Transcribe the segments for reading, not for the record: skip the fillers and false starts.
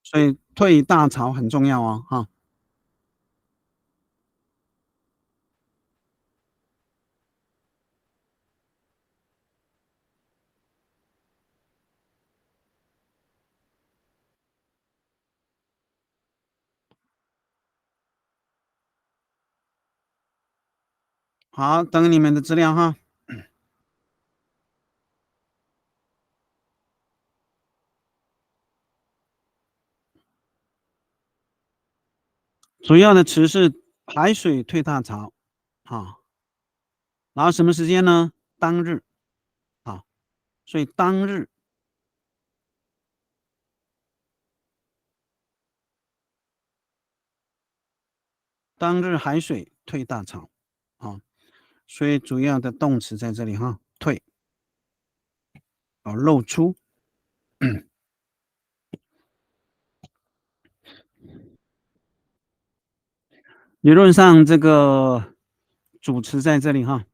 所以退大潮很重要哦，哈。好，等你们的资料哈。主要的词是海水退大潮，啊，然后什么时间呢？当日，啊，所以当日海水退大潮，啊，所以主要的动词在这里哈，退，露出。理论上这个主词在这里哈，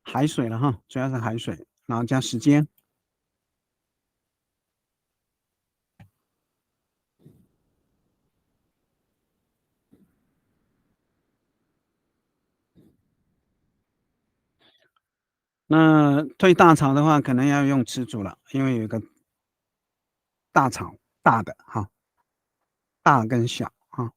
海水了哈，主要是海水，然后加时间。那退大潮的话，可能要用词组了，因为有一个大潮，大的哈，大跟小哈。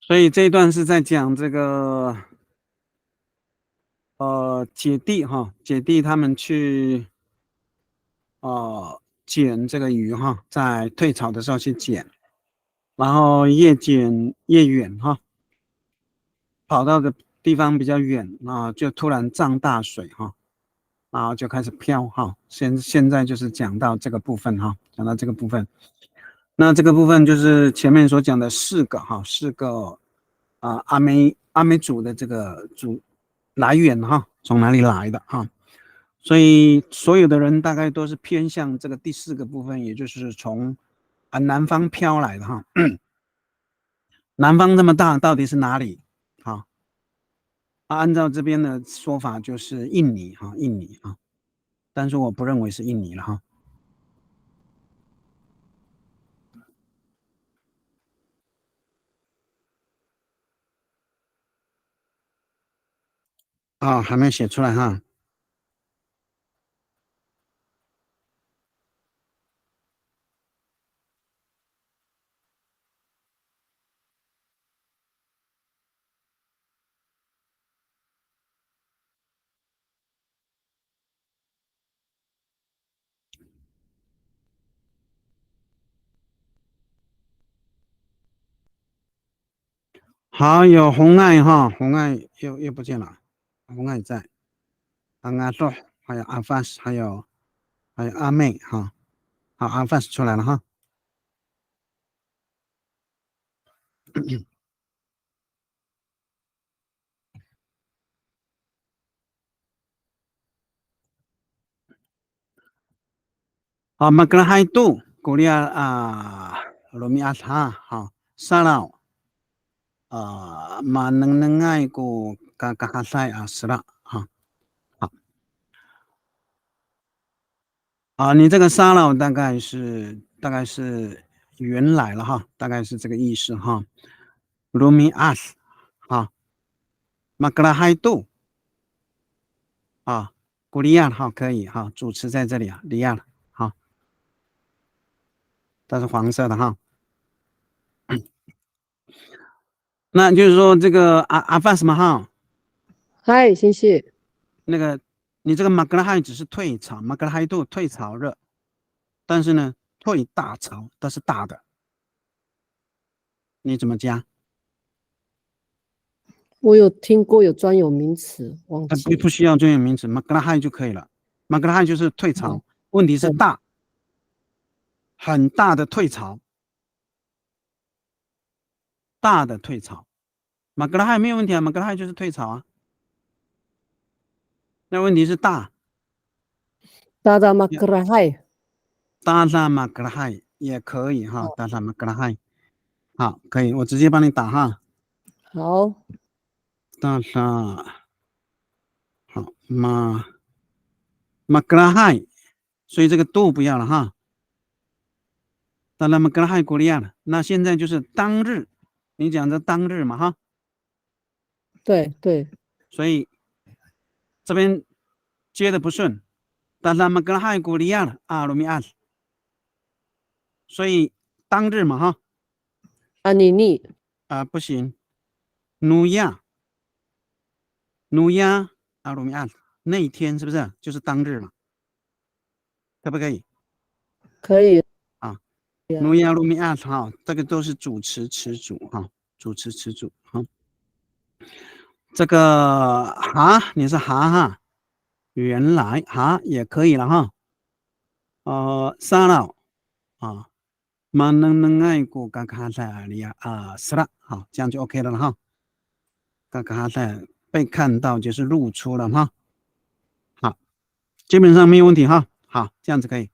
所以这一段是在讲这个姐弟哈，姐弟他们去捡这个鱼哈，在退潮的时候去捡，然后越捡越远哈，跑到的地方比较远啊，就突然涨大水哈，然后就开始飘哈。现在就是讲到这个部分哈，讲到这个部分，那这个部分就是前面所讲的四个阿美族的这个族来源哈，从哪里来的哈？所以所有的人大概都是偏向这个第四个部分，也就是从南方飘来的哈。南方这么大，到底是哪里？好，按照这边的说法就是印尼哈，印尼啊，但是我不认为是印尼了哈。还没写出来哈。好，有红爱哈，红爱又不见了，红爱在，阿多，还有阿发斯，还有阿妹哈。好，阿发斯出来了哈。好，马格拉海杜古利亚罗米亚塔好，沙劳马能爱古嘎哈塞是了哈。好你这个沙劳大概是原来了哈，大概是这个意思哈。罗米阿斯啊，马格拉海杜古利亚哈可以哈，主词在这里利亚好，它是黄色的哈。那就是说这个阿发什么哈？嗨，谢谢。那个你这个马格拉海只是退潮，马格拉海度退潮热，但是呢退大潮它是大的，你怎么加？我有听过有专有名词，忘记了。不需要专有名词，马格拉海就可以了。马格拉海就是退潮，问题是大，很大的退潮，大的退潮。马格拉海没有问题啊，马格拉海就是退潮啊。那问题是大，达达马格拉海，达达马格拉海也可以哈，好，达达马格拉海，好，可以，我直接帮你打哈，好，达达，好，马格拉海，所以这个度不要了哈，达达马格拉海古利亚了，那现在就是当日，你讲的当日嘛哈，对对，所以这边接的不顺，达达马格拉海古利亚了啊，鲁米亚，所以当日嘛哈，阿尼尼，不行，努亚。努亚阿鲁米安那一天是不是就是当日嘛？可不可以可以啊？努呀，亚鲁米安哈，这个都是主词词组哈，主词词组哈。这个哈你是哈哈，原来哈也可以了哈。沙老啊，马能爱过嘎嘎在里呀啊，是了，好，这样就 OK 了哈。嘎嘎在被看到就是露出了哈。好，基本上没有问题哈。好，这样子可以。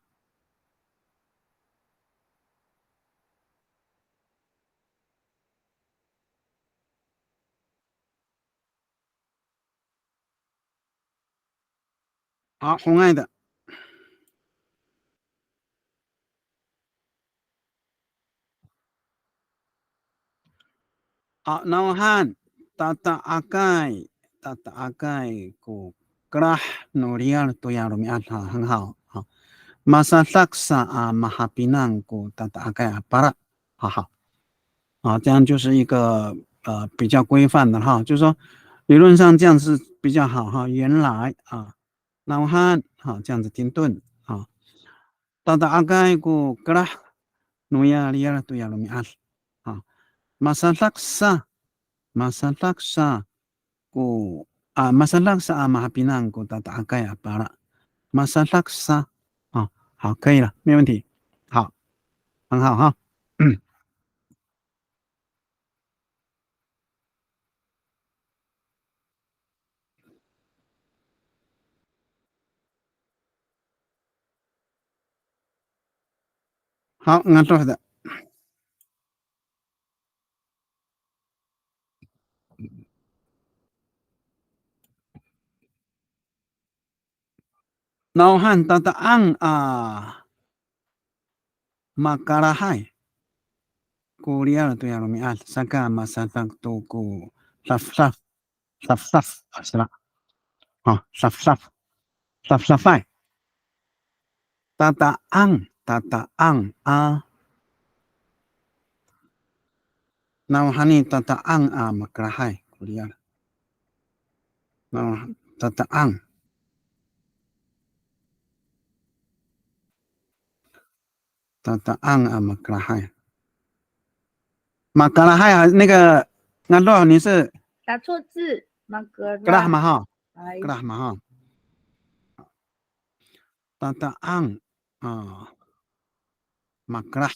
好，红爱的。好，然后看tata agai ku kerah nurial tu yang rumiat ha 很好好 masa saksa a mahapinang ku tata agai para 好好啊，这样就是一个比较规范的哈，就是说理论上这样是比较好哈。原来啊，然后看好这样子停顿啊，tata agai ku kerah nurial tu yang rumiat 啊，masa saksa ku masalah sa mahapinang ko tataakay para masalah sa 啊，好，可以了，没问题，好，很好哈，好，俺做的，老汉tata ang makarahay kuliah tu yang lumiat saka masalah tu ku saf saf 是吧？啊，saf safai tata ang nauhani tata ang makarahay kuliah nah tata ang tata ang makarahay。马格拉海啊，那个那多少你是打错字，马格格拉拉，嘛哈，哎格，拉嘛哈，tata ang 啊，马格拉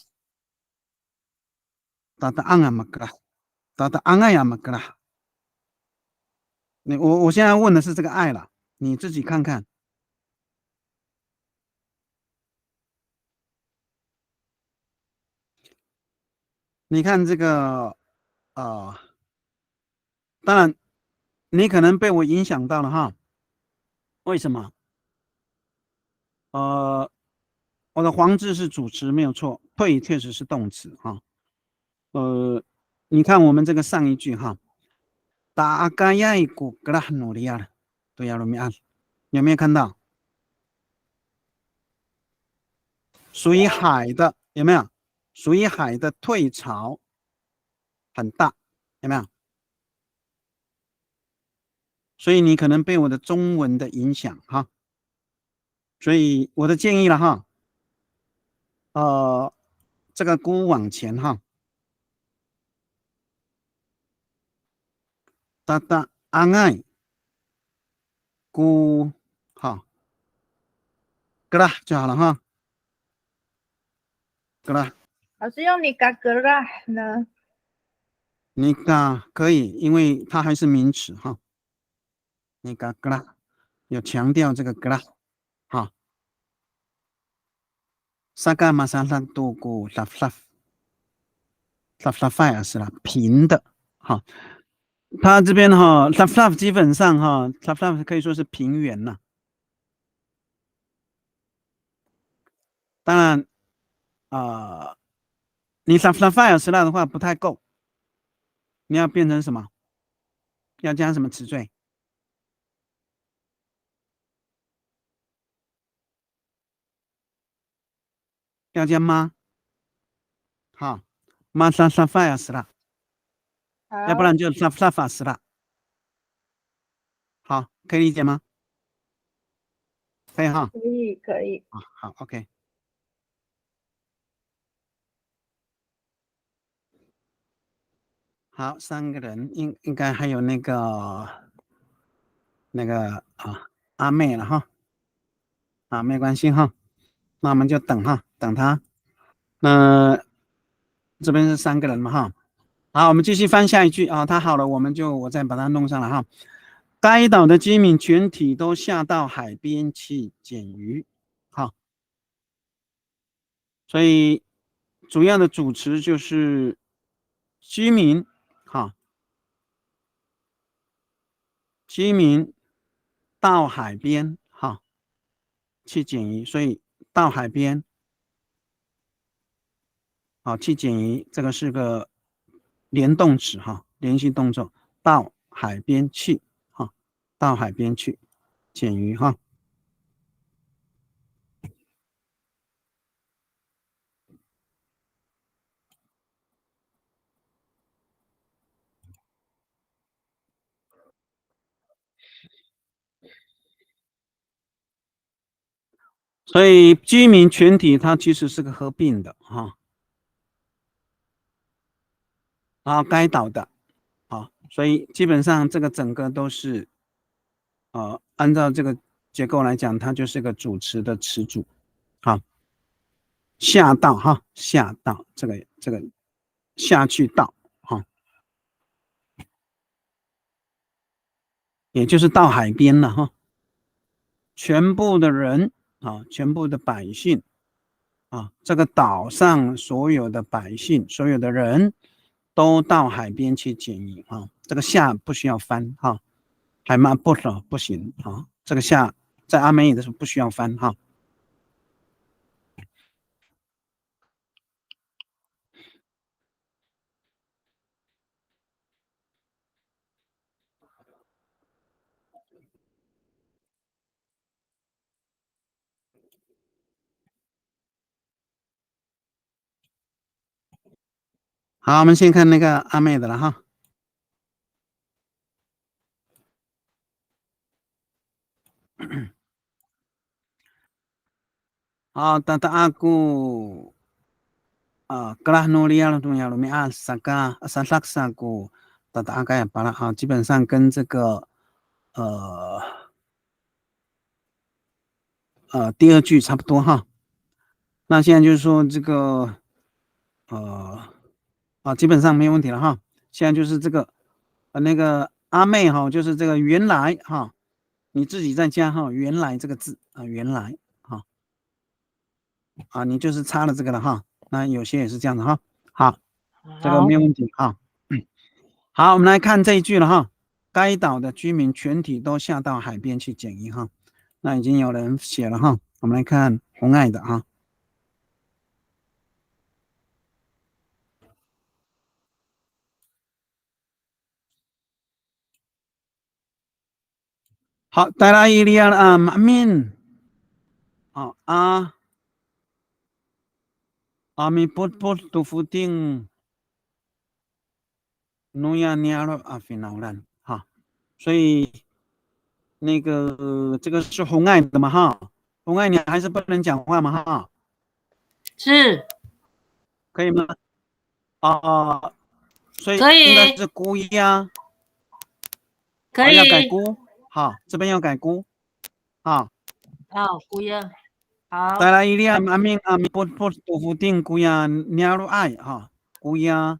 ，tata ang 马格拉，tata ang 呀马格拉，我现在问的是这个爱了，你自己看看，你看这个当然你可能被我影响到了哈，为什么？我的黄字是主词没有错，退确实是动词哈，你看我们这个上一句哈。大概呀一个格拉努利亚了，对呀，罗米安，有没有看到？属于海的有没有？属于海的退潮很大，有没有？所以你可能被我的中文的影响哈，所以我的建议了哈，这个姑往前哈，哒哒安爱姑好，格拉就好了哈，格拉。老师用你嘎格拉呢？你可以，因为它还是名词哈。你格拉有强调这个格拉，哈。saga masalah tugu laf 是啦，平的哈。它这边哈 laf 基本上哈 laf 可以说是平原了。当然你 laf 是啦的话不太够，你要变成什么？要加什么词缀？要加吗？好，masalah 是啦，要不然就 laf 是啦。好，可以理解吗？可以哈。可以。好 ，OK。好，3个人应该还有那个阿妹了哈。没关系哈，那我们就等哈，等他。那这边是3个人嘛哈。好，我们继续翻下一句啊。他好了，我再把它弄上来哈。该岛的居民全体都下到海边去捡鱼。好，所以主要的主词就是居民。好，居民到海边哈去捡鱼，所以到海边。好，去捡鱼，这个是个联动词哈，连续动作，到海边去哈，到海边去捡鱼哈。所以居民全体它其实是个合并的哈。该岛的，所以基本上这个整个都是按照这个结构来讲，它就是个主词的词组。好，下到哈，下到这个下去到哈，也就是到海边了哈。全部的人全部的百姓这个岛上所有的百姓，所有的人都到海边去捡鱼这个下不需要翻哈，海嘛不行这个下在阿美语的时候不需要翻哈。好，我们先看那个阿美的了哈。好，tata aku kelah nulial dunia lumi asaka asalaksaku tata aga ya para基本上跟这个第2句差不多哈。那现在就是说这个基本上没有问题了哈。现在就是这个那个阿妹哈，就是这个原来哈，你自己再加哈原来这个字原来你就是插了这个了哈。那有些也是这样的哈。好，这个没有问题哈。好，我们来看这一句了哈。该岛的居民全体都下到海边去捡鱼哈。那已经有人写了哈。我们来看红爱的哈。好，带来一列马面Ami pot tufu ting nuya niaro finalan 哈，所以那个这个是红爱的嘛哈，红爱你还是不能讲话嘛哈，是可以吗？所以可以应该是姑呀，可以要改姑，好，这边要改姑，姑呀，好，带来一列Ami pot tufu ting kuya niaro ai 哈，姑呀。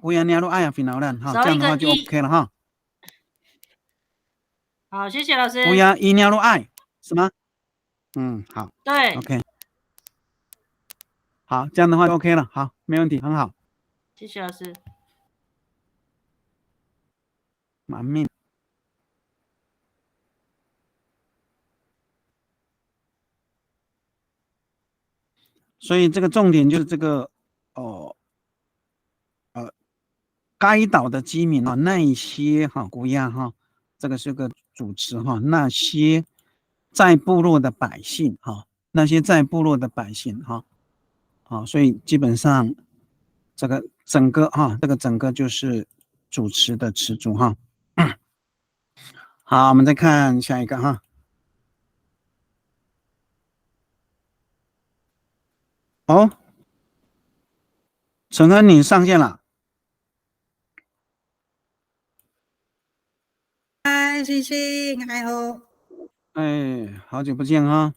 姑呀你要爱finalan 哈，这样的话就 OK 了哈。好，谢谢老师。姑呀一鸟爱是吗？好，对 ，OK。好，这样的话就 OK 了，好，没问题，很好，谢谢老师。满面。所以这个重点就是这个该岛的居民啊，那些哈古亚哈，这个是个主词哈，那些在部落的百姓哈，那些在部落的百姓哈，所以基本上这个整个哈，这个整个就是主词的词组哈。好，我们再看下一个哈。哦，陈恩，你上线了。嗨，星星，还好。哎，好久不见哈。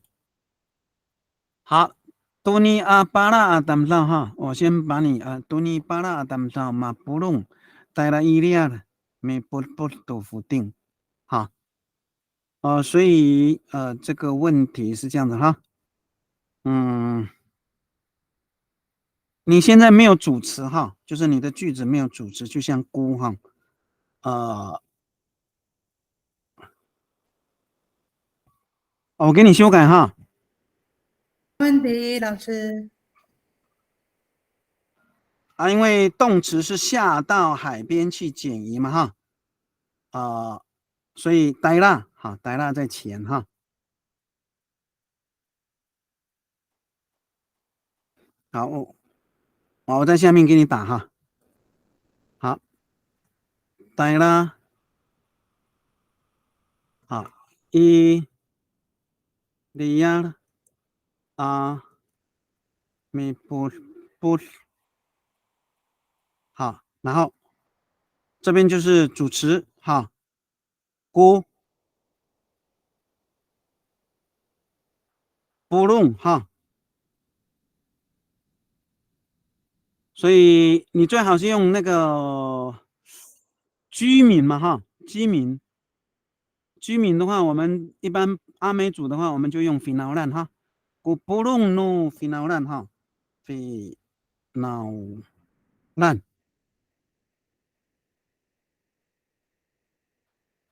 好，多尼阿巴拉阿达姆上哈，我先把你多尼巴拉阿达姆上马布隆带来伊利亚的没不都否定哈。所以这个问题是这样子哈。你现在没有主词哈，就是你的句子没有主词，就像孤哈。我给你修改哈。问题，老师。因为动词是下到海边去捡鱼嘛哈。所以呆啦哈，呆啦在前哈。好，我在下面给你打哈。好，呆啦。好，伊利亚米不好，然后这边就是主词哈，咕不弄哈。所以你最好是用那个居民嘛哈，居民的话，我们一般阿美族的话，我们就用 finalan 哈，古不弄 no finalan 哈，finalan。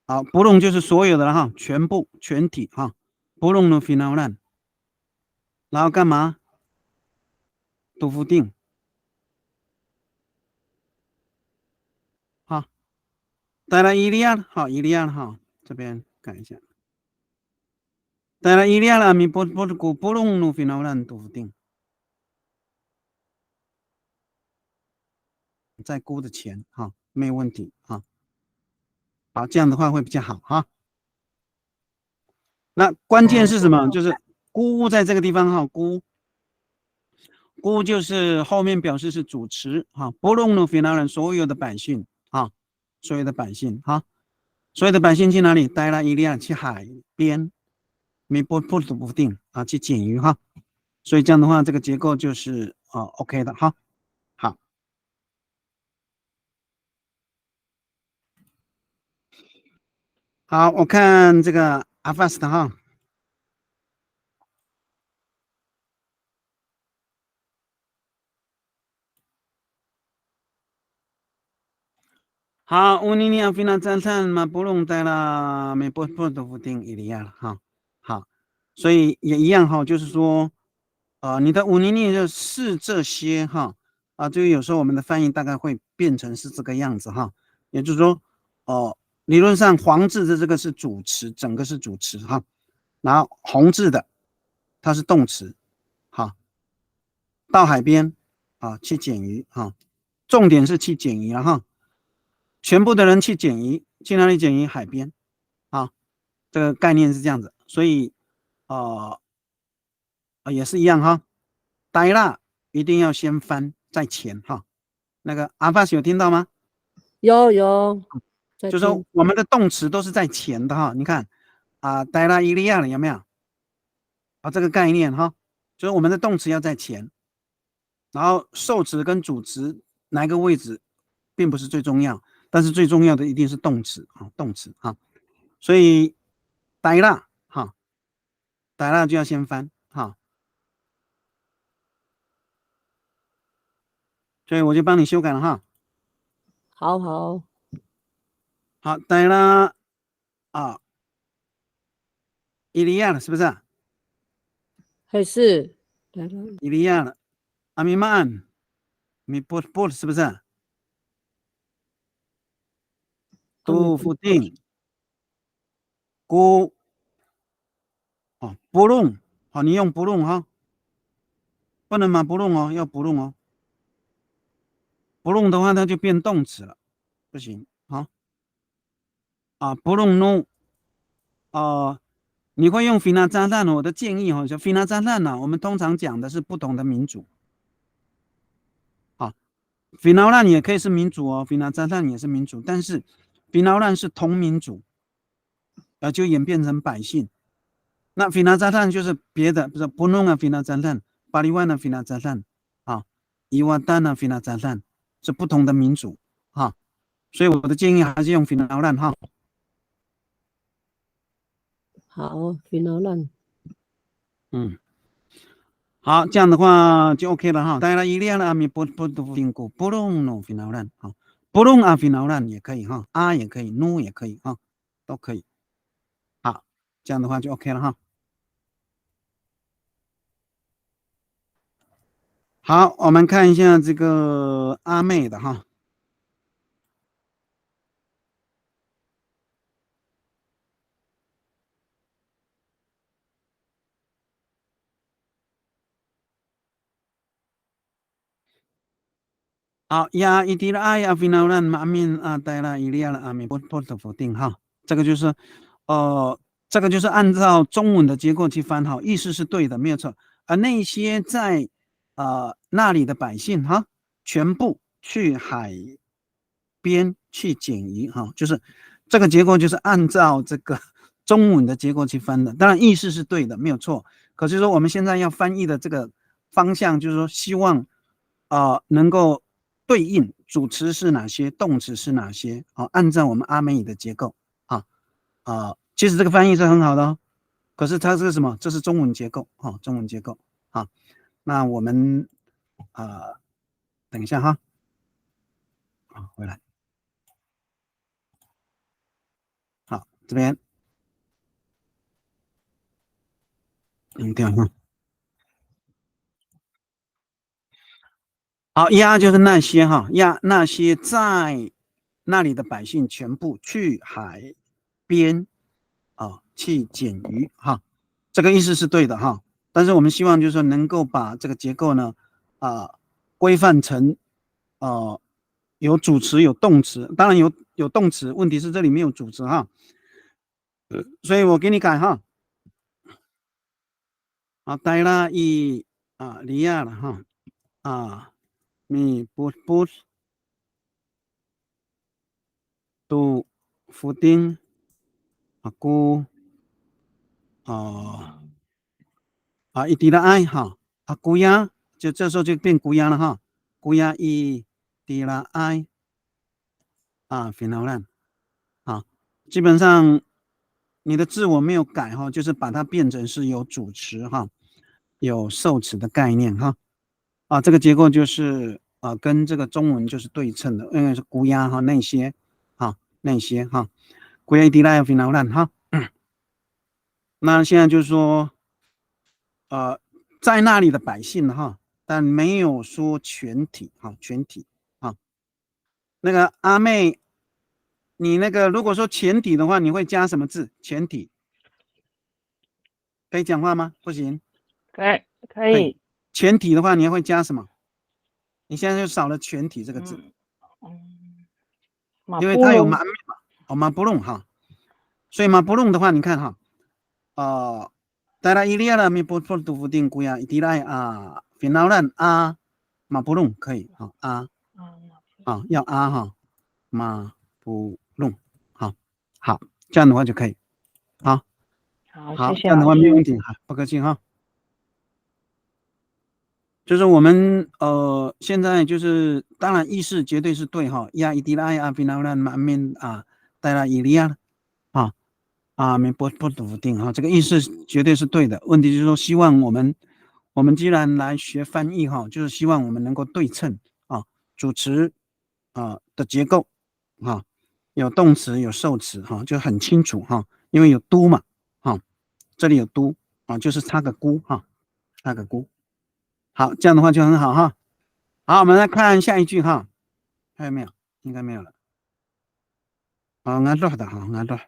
好，不弄就是所有的了哈，全部全体哈，不弄 no finalan，然后干嘛？都否定。好，带来伊利亚，好，伊利亚哈，这边看一下。带来伊利亚了，米不古不弄 no finalan 都否定。在估的钱哈，没有问题哈。好，这样的话会比较好哈。那关键是什么？就是估在这个地方哈，估就是后面表示是主词哈，不弄的非常人所有的百姓啊，所有的百姓哈，所有的百姓去哪里？带了伊利亚去海边，没不定啊，去捡鱼哈。所以这样的话，这个结构就是OK 的哈。好。好，我看这个阿 fast 哈。好，乌尼尼亚菲纳赞赞嘛不弄带了美波都不定伊利亚了哈。好，所以也一样哈，就是说，你的乌尼尼就是这些哈就有时候我们的翻译大概会变成是这个样子哈，也就是说，理论上黄字的这个是主词，整个是主词哈，然后红字的它是动词，哈，到海边去捡鱼哈，重点是去捡鱼了哈。全部的人去捡鱼，去哪里捡鱼？海边啊，这个概念是这样子，所以也是一样哈。呆啦，一定要先翻在前哈。那个阿发有听到吗？有，就说我们的动词都是在前的哈。你看呆啦伊利亚了有没有？这个概念哈，就是我们的动词要在前，然后受词跟主词哪一个位置并不是最重要。但是最重要的一定是动词动词所以呆啦呆啦就要先翻所以我就帮你修改了哈。好好，好，带了啊，伊利亚了，是不是啊？还是来了，伊利亚了，阿米曼，米波是不是啊？都否定，姑，哦，不弄，好，你用不弄哈，不能吗？不弄哦，要不弄哦，不弄的话它就变动词了，不行，好，啊，不弄弄，你会用菲纳扎烂，我的建议哈，就菲纳扎烂呢，我们通常讲的是不同的民族，啊，菲纳烂也可以是民族哦，菲纳扎烂也是民族，但是菲纳烂是同民族，就演变成百姓。那菲纳扎烂就是别的，不是不弄啊，菲纳扎烂，巴利万啊，菲纳扎烂，啊，伊瓦丹啊，菲纳扎烂是不同的民族啊，所以我的建议还是用菲纳烂哈。好，菲劳烂，好，这样的话就 OK 了哈。当然，伊利亚的阿米不听过，不弄 no 菲劳烂啊，不弄啊菲劳烂也可以哈，啊也可以 ，no 也可以哈，都可以。好，这样的话就 OK 了哈。好，我们看一下这个阿妹的哈。好呀，伊迪拉阿呀，菲劳兰马面啊，带了伊利亚的阿面波的否定哈，这个就是这个就是按照中文的结构去翻哈，意思是对的，没有错。而那些在那里的百姓哈，全部去海边去捡鱼哈，就是这个结构就是按照这个中文的结构去翻的，当然意思是对的，没有错。可是说我们现在要翻译的这个方向，就是说希望能够对应主词是哪些，动词是哪些啊？按照我们阿美语的结构其实这个翻译是很好的哦，可是它是什么？这是中文结构啊，中文结构啊。那我们等一下哈，回来，好，这边这样哈。好，呀就是那些哈，呀那些在那里的百姓全部去海边去捡鱼哈，这个意思是对的哈。但是我们希望就是说能够把这个结构呢规范成有主词有动词，当然有动词，问题是这里没有主词哈，所以我给你改哈。好，带了一利亚了哈米不都否定aku一滴的爱哈古呀，就这时候就变古呀了哈，古呀一滴的爱非常烂基本上你的字我没有改哈，就是把它变成是有主词哈，有受词的概念哈这个结构就是跟这个中文就是对称的，因为是古呀哈那些古呀一滴的爱非常烂哈。那现在就是说，在那里的百姓哈，但没有说全体哈，全体那个阿妹，你那个如果说全体的话，你会加什么字？全体可以讲话吗？不行。可以。全体的话，你还会加什么？你现在就少了全体这个字，因为它有马不弄哈，所以马不弄的话，你看哈。大家伊利亚的米波杜夫定古呀，伊迪来菲劳兰马布隆可以要哈马布隆好，这样的话就可以好，谢谢这样的话没有问题不客气哈。就是我们现在就是当然意思绝对是对哈，呀伊迪来菲劳兰马面大家伊利亚没不笃定哈，这个意思绝对是对的。问题就是说，希望我们既然来学翻译哈，就是希望我们能够对称主词的结构啊，有动词有受词哈，就很清楚哈，因为有都嘛这里有都就是插个孤插个孤。好，这样的话就很好哈。好，我们来看下一句哈，还有没有？应该没有了。安乐的哈，安乐。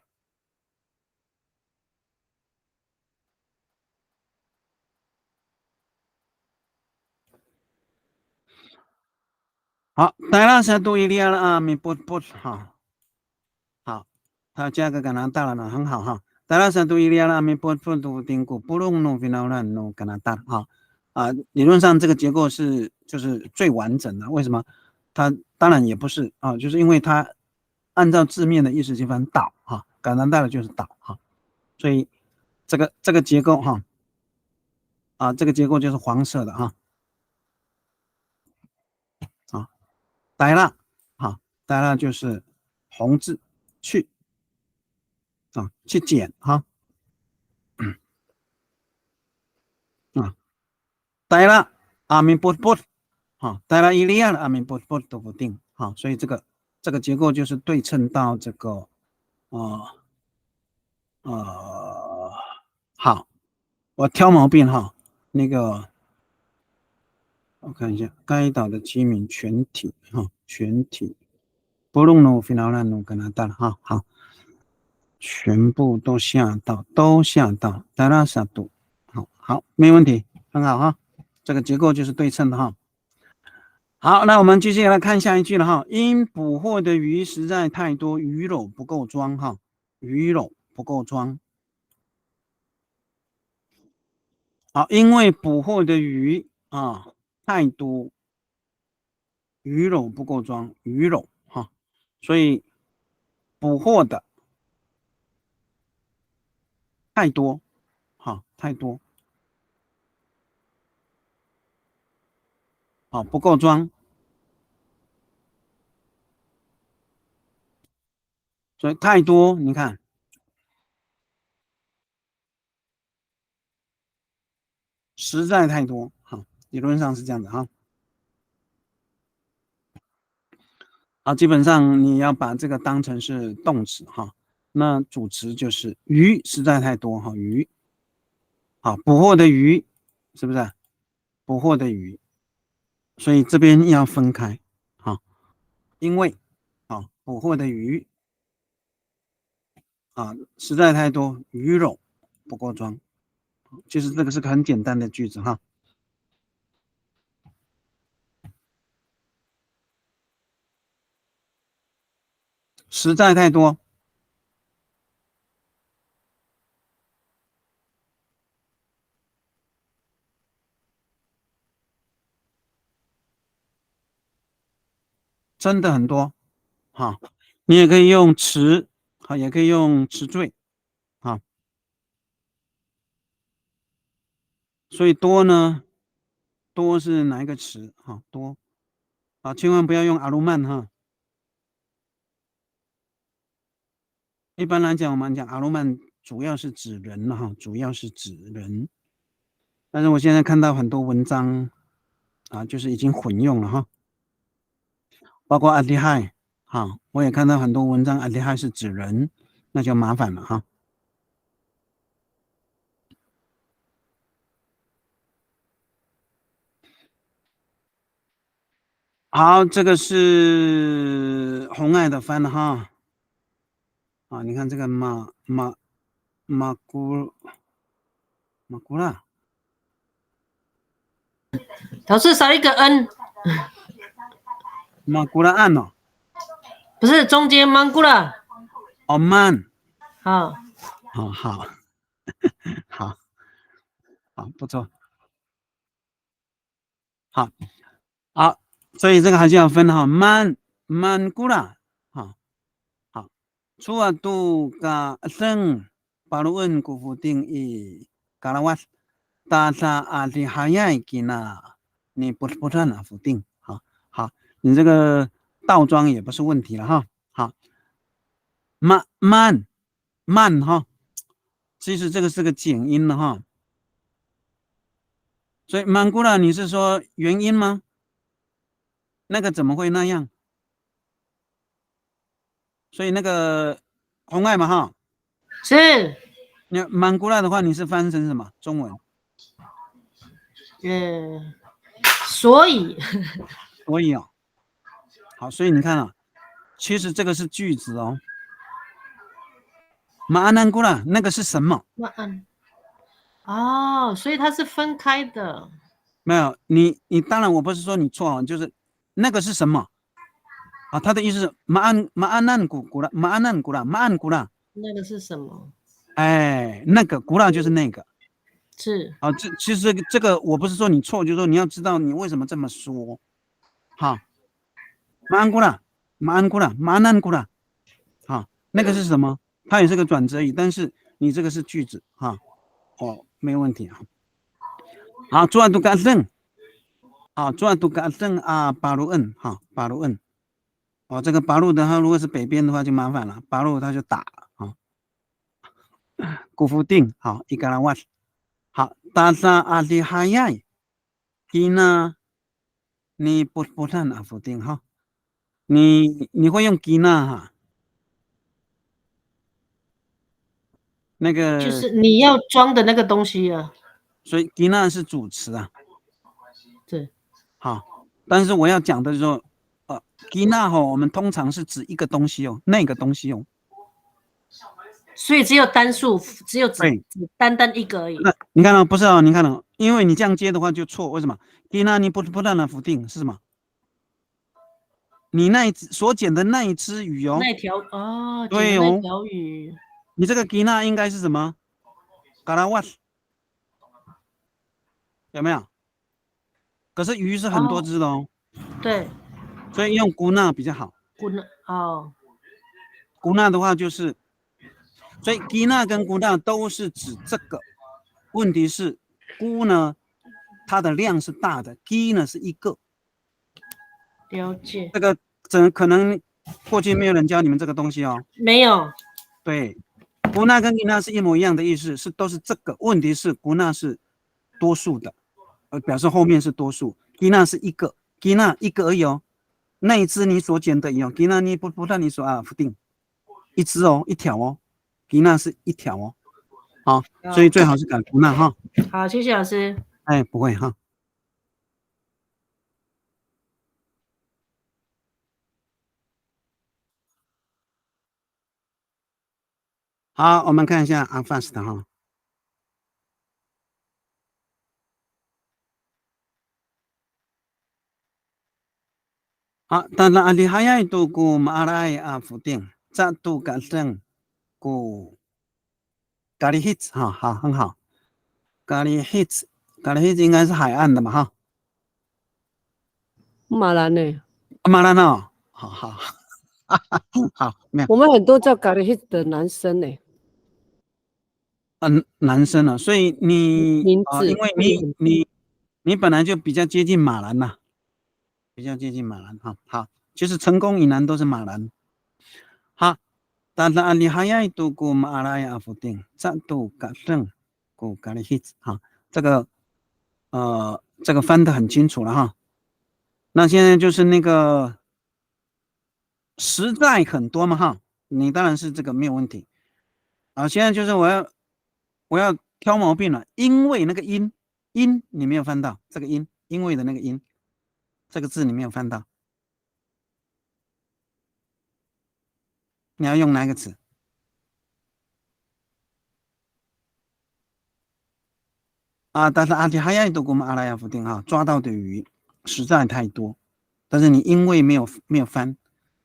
好，大家satu ideal amin put 哈，好，它加个加拿大了呢，很好哈。大家satu ideal amin put tinggu pulung no finalan no 加拿大哈理论上这个结构就是最完整的。为什么？它当然也不是就是因为它按照字面的意思就翻岛哈，加拿大的就是岛哈，所以这个结构哈这个结构就是黄色的哈呆了呆了就是红字去去减哈呆了amin put 呆了一样amin put 都不定所以这个结构就是对称到这个好，我挑毛病哈，那个我看一下该岛的居民全体全体不弄了非常烂弄跟他大了好，全部都下到达拉萨度好没问题，很好哈，这个结构就是对称的哈。好，那我们接下来看下一句了哈。因捕获的鱼实在太多，鱼篓不够装哈，鱼篓不够装。好，因为捕获的鱼太多，鱼篓不够装，鱼篓所以捕获的太多太多不够装，所以太多，你看实在太多理论上是这样的基本上你要把这个当成是动词那主词就是鱼实在太多鱼捕获的鱼是不是捕获的鱼，所以这边要分开因为捕获的鱼实在太多，鱼篓不够装，其实这个是个很简单的句子实在太多，真的很多你也可以用词也可以用词缀所以多呢，多是哪一个词多千万不要用阿鲁曼一般来讲我们讲阿鲁曼主要是指人主要是指人，但是我现在看到很多文章就是已经混用了包括阿利海我也看到很多文章阿利海是指人，那就麻烦了好，这个是红爱的翻的你看这个马古拉，老师少一个 n， 马古拉案不是中间芒古拉man 好不错好，所以这个还是要分man古拉出度个生巴鲁恩古夫定义嘎拉瓦大萨阿里哈亚吉那你不算哪否定好，你这个倒装也不是问题了好man 其实这个是个简音了所以曼古拉你是说元音吗？那个怎么会那样？所以那个红爱嘛哈，是，你曼古拉的话，你是翻成什么中文？所以所以哦，好，所以你看啊，其实这个是句子哦。马安南古拉那个是什么？哦，所以它是分开的。没有，你当然我不是说你错哦，就是那个是什么啊？他的意思是马安南古拉马安南古拉马安古拉，那个是什么？哎，那个古拉就是那个是啊。其实这个我不是说你错，就是说你要知道你为什么这么说。好，马安古拉马安古拉马安古拉，好，那个是什么？它也是个转折语，但是你这个是句子哈。哦，没有问题啊。好，做杜嘎正，啊，做杜嘎正啊，巴鲁恩哈，巴鲁恩。哦，这个巴鲁的话，如果是北边的话就麻烦了，巴鲁他就打啊。古夫定好，伊嘎拉瓦好，大萨阿里哈亚，伊呢，你不谈阿夫定哈，你会用吉娜哈，那个就是你要装的那个东西啊。所以吉娜是主词啊。对，好，但是我要讲的是说，吉娜哈，我们通常是指一个东西哦，那个东西哦。所以只有单数，只单一个而已。那你看到不是哦？你看到，因为你这样接的话就错，为什么？吉娜你不断的否定是什么？你所捡的那一只鱼哦，那条哦，对哦，那条鱼，你这个吉娜应该是什么？嘎拉瓦斯有没有？可是鱼是很多只的哦。对，所以用古纳比较好。古纳的话就是，所以吉纳跟古纳都是指这个。问题是菇呢，它的量是大的，鸡呢是一个。了解。这个可能过去没有人教你们这个东西哦。没有。对，古纳跟吉纳是一模一样的意思，都是这个。问题是古纳是多数的，表示后面是多数。吉纳是一个，吉纳一个而已哦。那一只你所捡的有吉纳你不但你所否定一只哦，一条哦，吉纳是一条哦。好，所以最好是改古纳哈。好，谢谢老师。哎，不会哈。好，我们看一下阿 fast 哈。好，但是阿里还有度古马来阿否定，再度改正古咖喱 hits 哈，好，很好。咖喱 hits， 咖喱 hits 应该是海岸的嘛哈。马兰呢？马兰哦，好，好，没有。我们很多叫咖喱 hit 的男生呢。男生了，所以你因为你本来就比较接近马兰呐，比较接近马兰哈。好，其实成功以南都是马兰。好，但是阿里还要度过马来阿夫定，再度改正过咖喱 hits 哈，这个翻得很清楚了哈。那现在就是那个实在很多嘛哈，你当然是这个没有问题。啊，现在就是我要挑毛病了，因为那个因你没有翻到这个因为的那个因这个字你没有翻到，你要用哪个词？啊，但是阿提还要读过阿拉亚夫定哈，抓到的鱼实在太多，但是你因为没有翻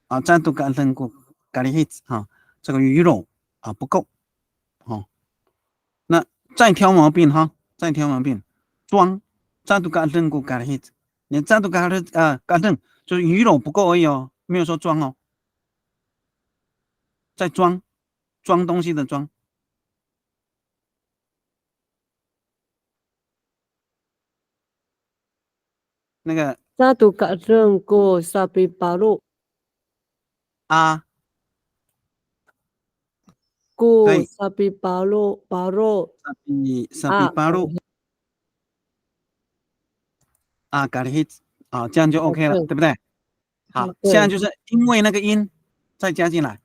啊，再度干分过咖喱黑子哈，这个鱼肉啊不够哦，那再挑毛病哈，再挑毛病，装再度干分过咖喱黑子，你再度干正就是鱼肉不够而已哦，没有说装哦，再装东西的装。那个扎杜嘎正过沙比巴路啊，过沙比巴路沙比巴路啊，咖喱黑子啊，这样就 OK 了，对不对？好，对现在就是因为那个因再加进来，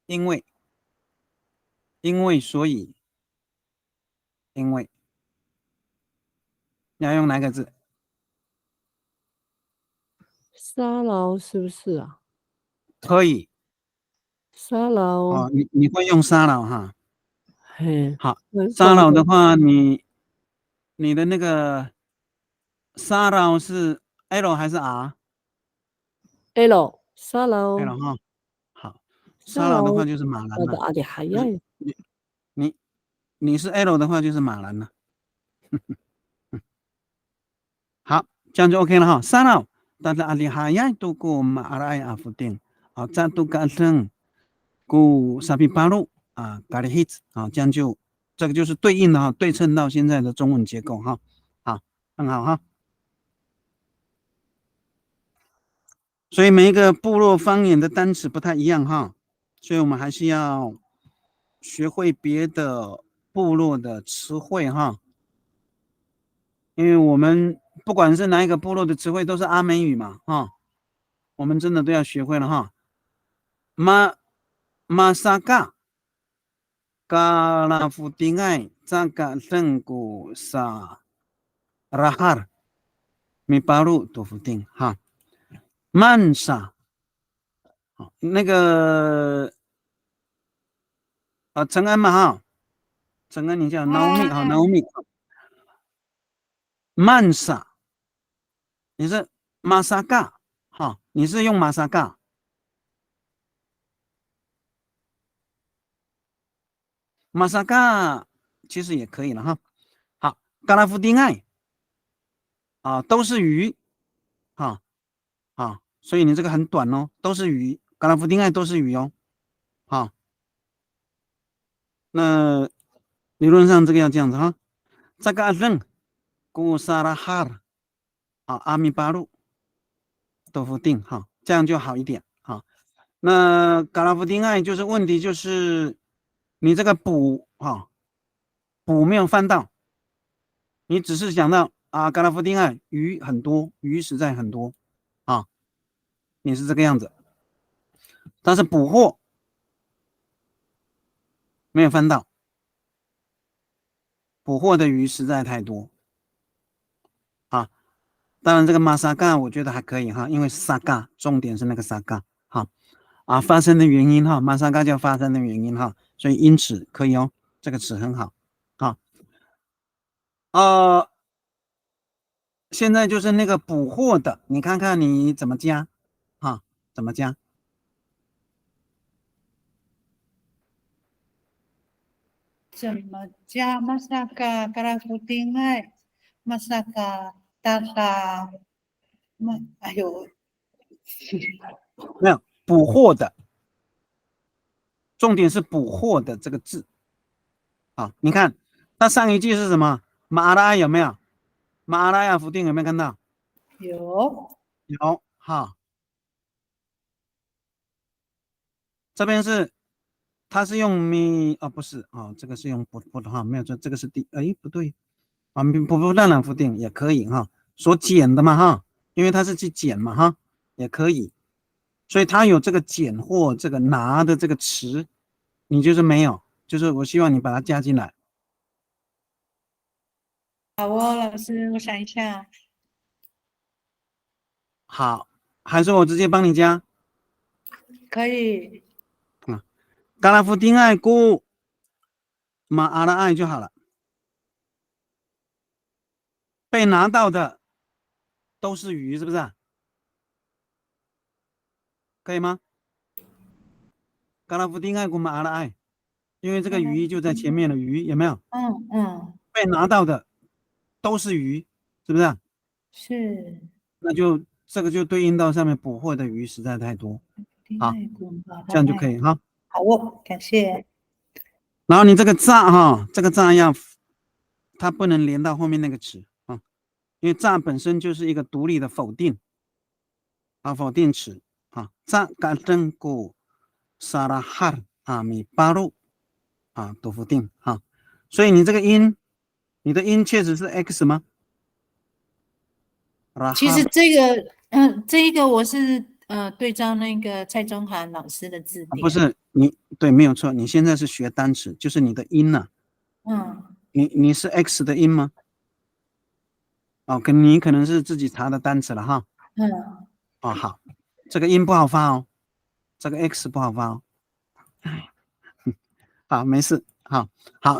因为所以因为你要用哪个字？沙劳是不是啊？可以沙劳，哦，你会用沙劳哈？嘿，好，那沙劳的话，你的那个沙劳是 L 还是 R？L L 沙劳，哈，好，沙劳沙劳的话就是马兰了。的阿里海呀就是，你是 L 的话就是马兰了。好，这样就 OK 了哈。沙劳，但是阿里海呀都过马阿拉阿福定，好，再都改成过沙比巴路啊，咖喱 hit 啊，这样就这个就是对应的哈，对称到现在的中文结构哈。好，很好哈。所以每一个部落方言的单词不太一样哈，所以我们还是要学会别的部落的词汇哈，因为我们不管是哪一个部落的词汇都是阿美语嘛哈，我们真的都要学会了哈。Masaka kalafutingay tsaka lengku sa rahar miparu tufuting 哈，mansa 好，那个陈安嘛哈，陈安你叫 Naomi 哈，Naomi 曼莎，你是马萨嘎哈，你是用马萨嘎，马萨嘎其实也可以了哈。好，嘎拉夫丁爱啊，都是鱼哈啊，所以你这个很短哦，都是鱼，嘎拉夫丁爱都是鱼哦，好。那理论上这个要这样子哈，这个人古萨拉哈尔啊，阿米巴路豆腐丁哈，这样就好一点哈。那嘎拉夫丁爱就是问题就是你这个补哈补没有翻到，你只是想到啊嘎拉夫丁爱鱼很多，鱼实在很多啊，你是这个样子，但是捕获没有翻到。捕获的鱼实在太多啊！当然，这个马萨嘎我觉得还可以哈，因为萨嘎重点是那个萨嘎哈啊发生的原因哈，马萨嘎叫发生的原因哈，所以因此可以哦，这个词很好啊。现在就是那个捕获的，你看看你怎么加啊？怎么加？怎么加？Masaka karafutingay, masaka taka,哎呦，没有捕获的，重点是捕获的这个字啊。你看，它上一句是什么？马拉有没有？马拉亚福定有没有看到？有有哈。这边是，它是用咪啊，不是啊，这个是用不的哈，没有这个是不对啊，不让人否定也可以哈，所减的嘛哈，因为它是去减嘛哈，也可以，所以它有这个减或这个拿的这个词，你就是没有，就是我希望你把它加进来。好哦，老师，我想一下。好，还是我直接帮你加？可以。嘎拉夫丁爱姑马阿拉爱就好了。被拿到的都是鱼，是不是？可以吗？嘎拉夫丁爱姑马阿拉爱，因为这个鱼就在前面的鱼，有没有？被拿到的都是鱼，是不是？是。那就这个就对应到上面捕获的鱼实在太多，好，这样就可以哈。好哦，感谢。然后你这个炸哈，这个炸要它不能连到后面那个词啊，因为炸本身就是一个独立的否定啊，否定词啊，炸嘎登古萨拉哈啊米巴路啊都否定哈，所以你这个音，你的音确实是 x 吗？其实这个这一个我是对照那个蔡中涵老师的字典。不是你对，没有错，你现在是学单词，就是你的音呢、你是 X 的音吗？哦，你可能是自己查的单词了哈。哦，好，这个音不好发哦，这个 X 不好发哦。好，没事，好，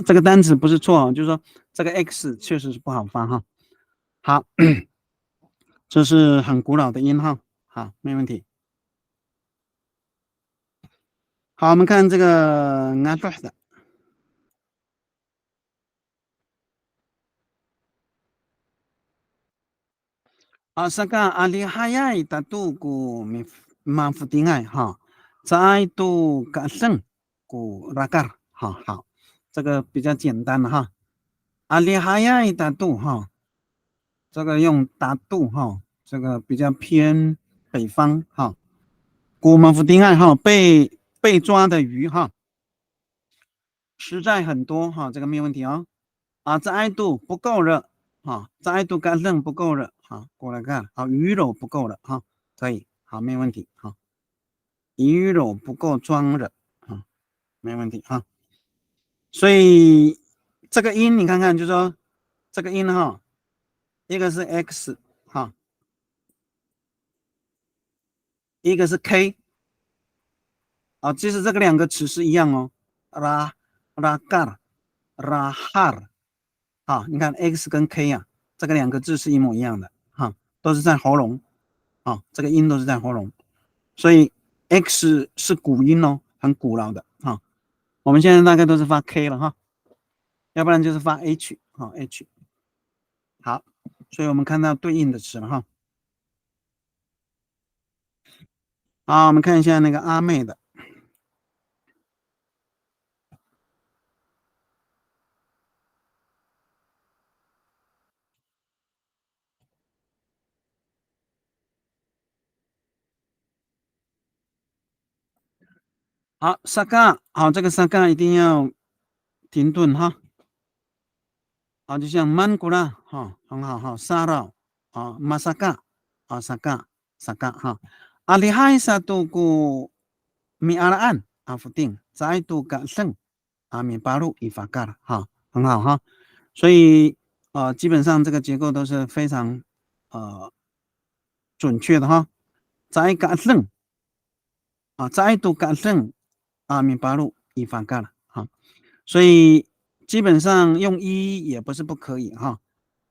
这个单词不是错哦，就是说这个 X 确实是不好发哈。好，这是很古老的音哈，好，没问题。好，我们看这个阿多的。Saka alihayay tatu ku mafudingay哈，再度感胜古拉嘎好，这个比较简单的哈。alihayay tatu哈，这个用达度哈，这个比较偏北方哈。古mafudingay哈，被抓的鱼哈，实在很多哈，这个没有问题哦。再度不够热。再度干冷不够了，过来看，鱼肉不够了，可以，好，没问题，鱼肉不够装热，没问题，所以这个音你看看，就是说这个音一个是 X，一个是 K，其实这个两个词是一样哦，拉嘎拉哈你看 X 跟 K 这个两个字是一模一样的，都是在喉咙，这个音都是在喉咙，所以 X 是古音哦，很古老的我们现在大概都是发 K 了要不然就是发 H H。好，所以我们看到对应的词了好，我们看一下那个阿妹的。好，沙嘎，好，这个沙嘎一定要停顿就像曼古拉很好沙绕马萨嘎沙嘎阿里海沙杜古米阿拉安福定再度感胜米巴路伊法嘎了很好所以基本上这个结构都是非常准确的再感胜再度感胜米巴路伊法嘎了所以基本上用一也不是不可以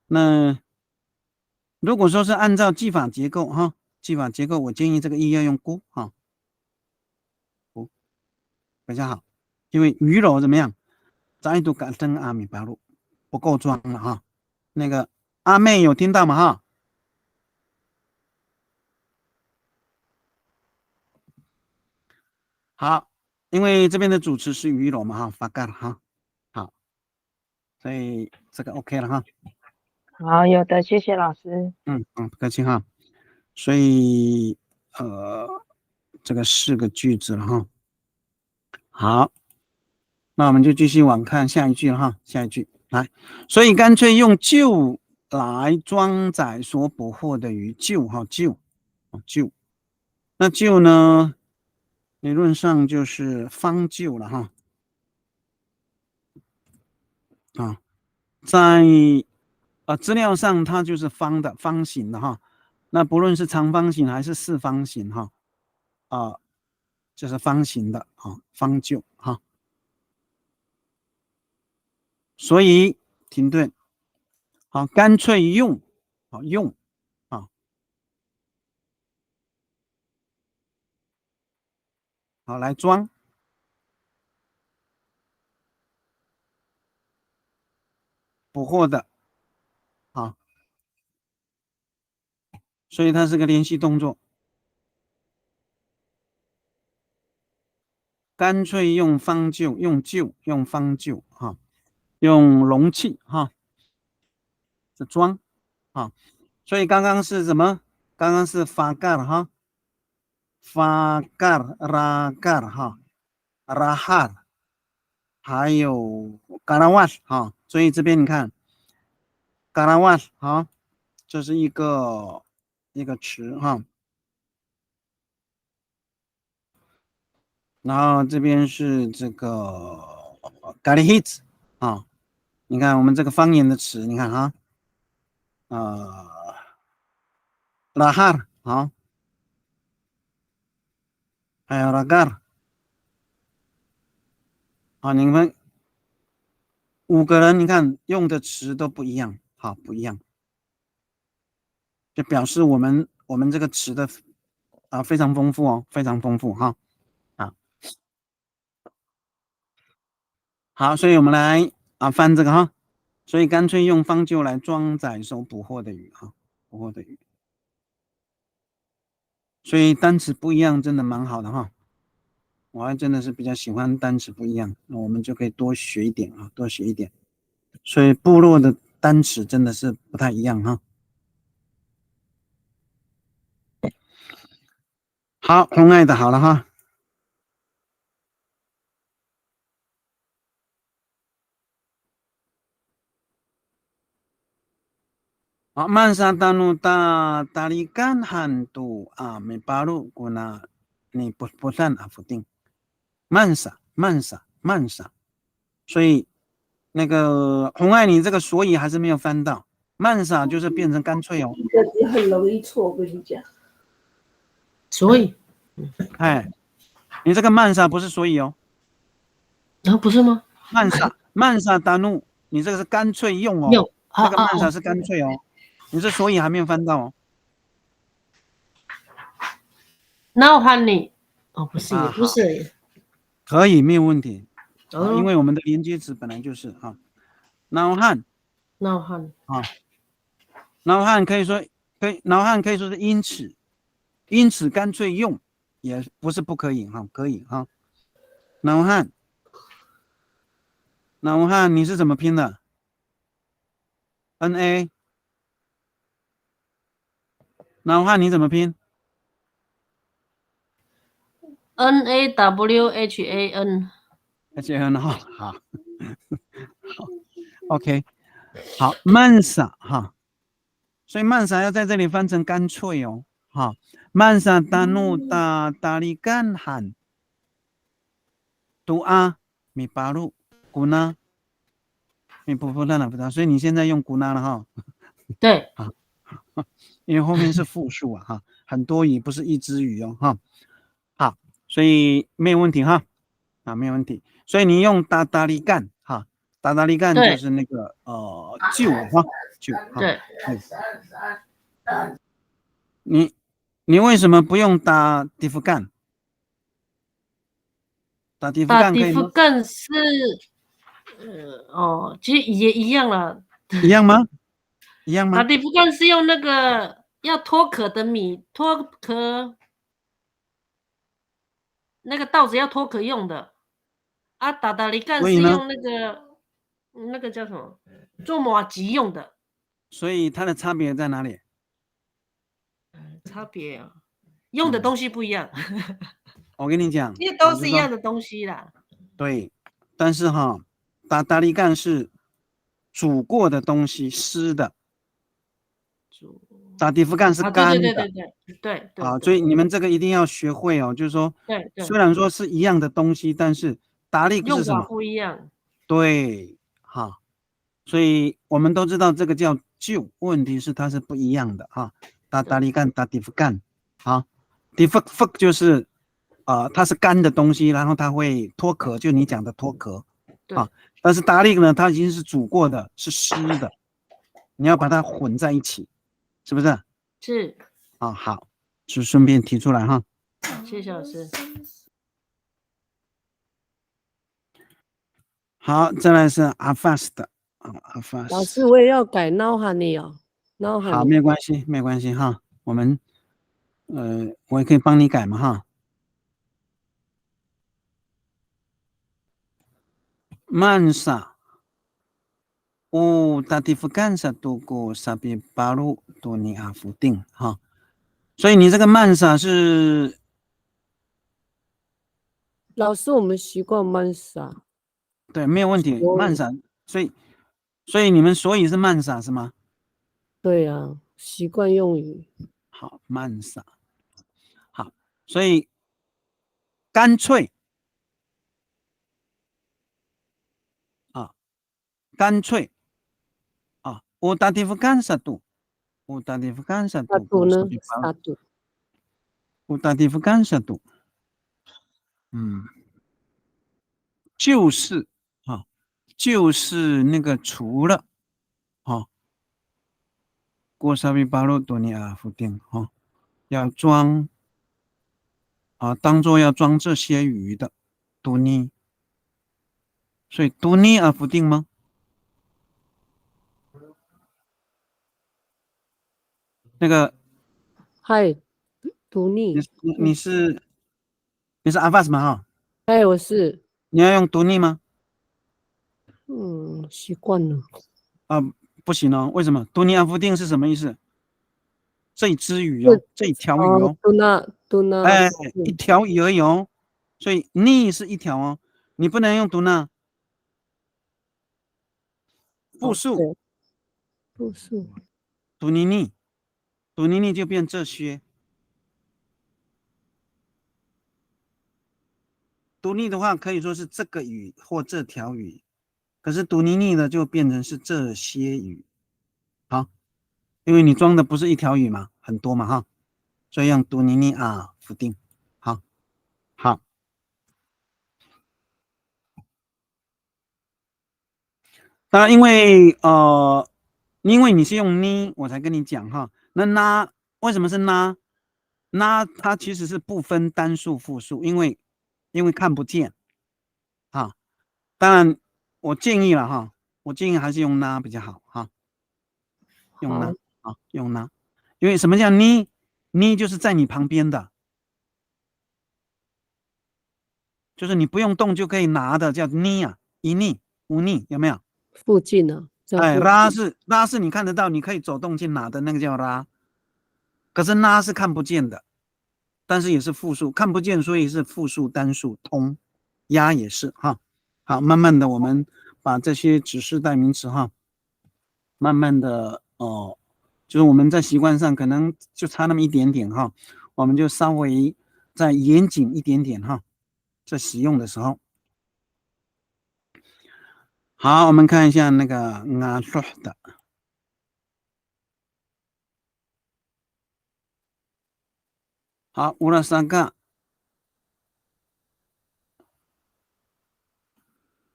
那如果说是按照记法结构我建议这个一要用估估比较好，因为鱼肉怎么样？再度感生阿米巴路不够装了那个阿妹有听到吗好，因为这边的主词是鱼肉嘛发干了好，所以这个 OK 了好，有的，谢谢老师。不客气所以这个4个句子了好，那我们就继续往看下一句了下一句来，所以干脆用臼来装载所捕获的鱼，臼那臼呢，理论上就是方臼了在资料上它就是方形的那不论是长方形还是四方形就是方形的方臼所以停顿干脆用来装捕获的所以它是个联系动作，干脆用方臼，用方臼用容器这装所以刚刚是什么？刚刚是发盖发盖拉盖拉哈还有嘎拉瓦所以这边你看嘎拉瓦这是一个一个词哈。然后这边是这个咖喱 hits 啊，你看我们这个方言的词，你看哈，拉哈啊，还有拉嘎啊，你们5个人，你看用的词都不一样，好，不一样，就表示我们这个词的非常丰富哦，非常丰富哈。好，所以我们来翻这个哈，所以干脆用方就来装载收捕获的鱼哈，捕获的鱼。所以单词不一样真的蛮好的哈，我还真的是比较喜欢单词不一样，那我们就可以多学一点啊，多学一点。所以部落的单词真的是不太一样哈。好，红爱的好了哈。好，曼莎达努达达里干汉都没巴鲁古纳你不算否定。曼莎，所以那个红爱你这个所以还是没有翻到，曼莎就是变成干脆哦。这个也很容易错，我跟你讲。所以，哎，你这个曼莎不是所以哦。不是吗？曼莎达努，你这个是干脆用哦。用这个曼莎是干脆哦。你这所以还没有翻到哦。Now honey， 不是，也不是，可以没有问题，因为我们的连接词本来就是Now honey， Now honey可以说Now honey可以说是因此干脆用，也不是不可以哈，可以哈。Now honey，你是怎么拼的 ？NA。Now honey你怎么拼 ？NAWHAN。好，OK， 好，曼莎哈，所以曼莎要在这里翻成干脆哦，哈，曼莎达努达里干罕，杜米巴鲁古纳米不那不所以你现在用古纳了哈，对啊，因为后面是复数哈，很多语不是一只语哦哈，好，所以没有问题哈，没有问题。所以你用达里干哈，达里干就是那个救哈救哈。对。你为什么不用打地夫干？打地夫干可以吗？打地夫干是其实也一样了。一样吗？一样吗？打地夫干是用那个要脱壳的米，脱壳那个稻子要脱壳用的。达里干是用那个叫什么？做麻糬用的。所以它的差别在哪里？差别用的东西不一样。我跟你讲，其实都是一样的东西啦。对，但是达里干是煮过的东西，湿的。打地夫干是干的。对。所以你们这个一定要学会哦，就是说，虽然说是一样的东西，但是达利是什么？不一样。对，所以我们都知道这个叫旧，问题是它是不一样的达里干打地夫干地夫就是它是干的东西，然后它会脱壳，就你讲的脱壳但是达利呢，它已经是煮过的，是湿的，你要把它混在一起，是不是？是。好，就顺便提出来哈。谢谢老师。好，再来是阿发斯的，Afas。老师，我也要改 now honey 哦，now honey。好，没关系哈，我们我也可以帮你改嘛哈。Mansa tatifukan satu ko sabi baru tu ni afuting哈，所以你这个曼莎是老师，我们习惯曼莎。对，没有问题，曼莎，所以你们所以是曼莎是吗？对啊，习惯用语。好，曼萨。好，所以干脆啊，干脆啊，udatifukan satu 萨度呢？萨度。udatifukan satu，就是啊，就是那个除了啊，过沙比巴罗多尼亚夫定啊，要装啊，当做要装这些鱼的多尼，所以多尼亚夫定吗？那个嗨，独立。你是阿法斯吗？哈，哎，我是。你要用独立吗？习惯了。啊，不行哦，为什么？独尼阿夫定是什么意思？这一只鱼哦，这一条鱼哦，都那，哎，一条鱼而已哦，所以逆是一条哦，你不能用独那。复数，复数，独尼尼就变这些。独立的话可以说是这个鱼或这条鱼，可是独尼尼的就变成是这些鱼。好，因为你装的不是一条鱼嘛，很多嘛哈，所以用独尼尼啊否定。好，好。当然，因为你是用呢，我才跟你讲哈。那为什么是呢？那它其实是不分单数复数，因为看不见啊。当然，我建议了哈，我建议还是用呢比较好哈。用呢啊，用呢，因为什么叫呢？呢就是在你旁边的，就是你不用动就可以拿的，叫呢啊，一呢无呢，有没有？附近呢？哎，拉是你看得到，你可以走动去拿的那个叫拉，可是拉是看不见的，但是也是复数，看不见，所以是复数单数通，压也是哈。好，慢慢的我们把这些指示代名词哈，慢慢的就是我们在习惯上可能就差那么一点点哈，我们就稍微再严谨一点点哈，在使用的时候。好，我们看一下那个阿说的。好，乌拉三个。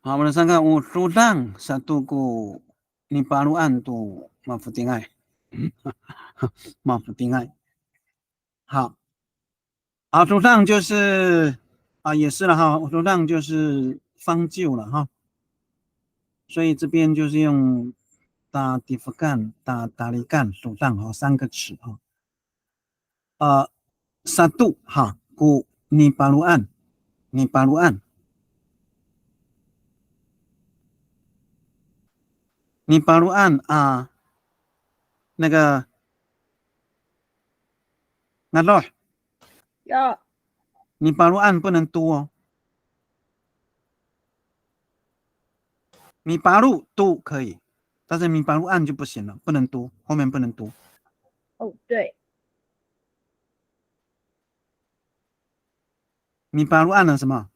好，乌拉三个utang satu ku ni paruan tu mafutingai，mafutingai。好，啊，utang就是啊，也是了哈，utang就是方就了哈，所以这边就是用打地夫干、打里干、utang 哈三个词哈。satu 哈ku ni paruan。你巴鲁案啊，那个那罗，要你巴鲁案不能多哦，你巴鲁多可以，但是你巴鲁案就不行了，不能多，后面不能多。哦，对，你巴鲁案了什么？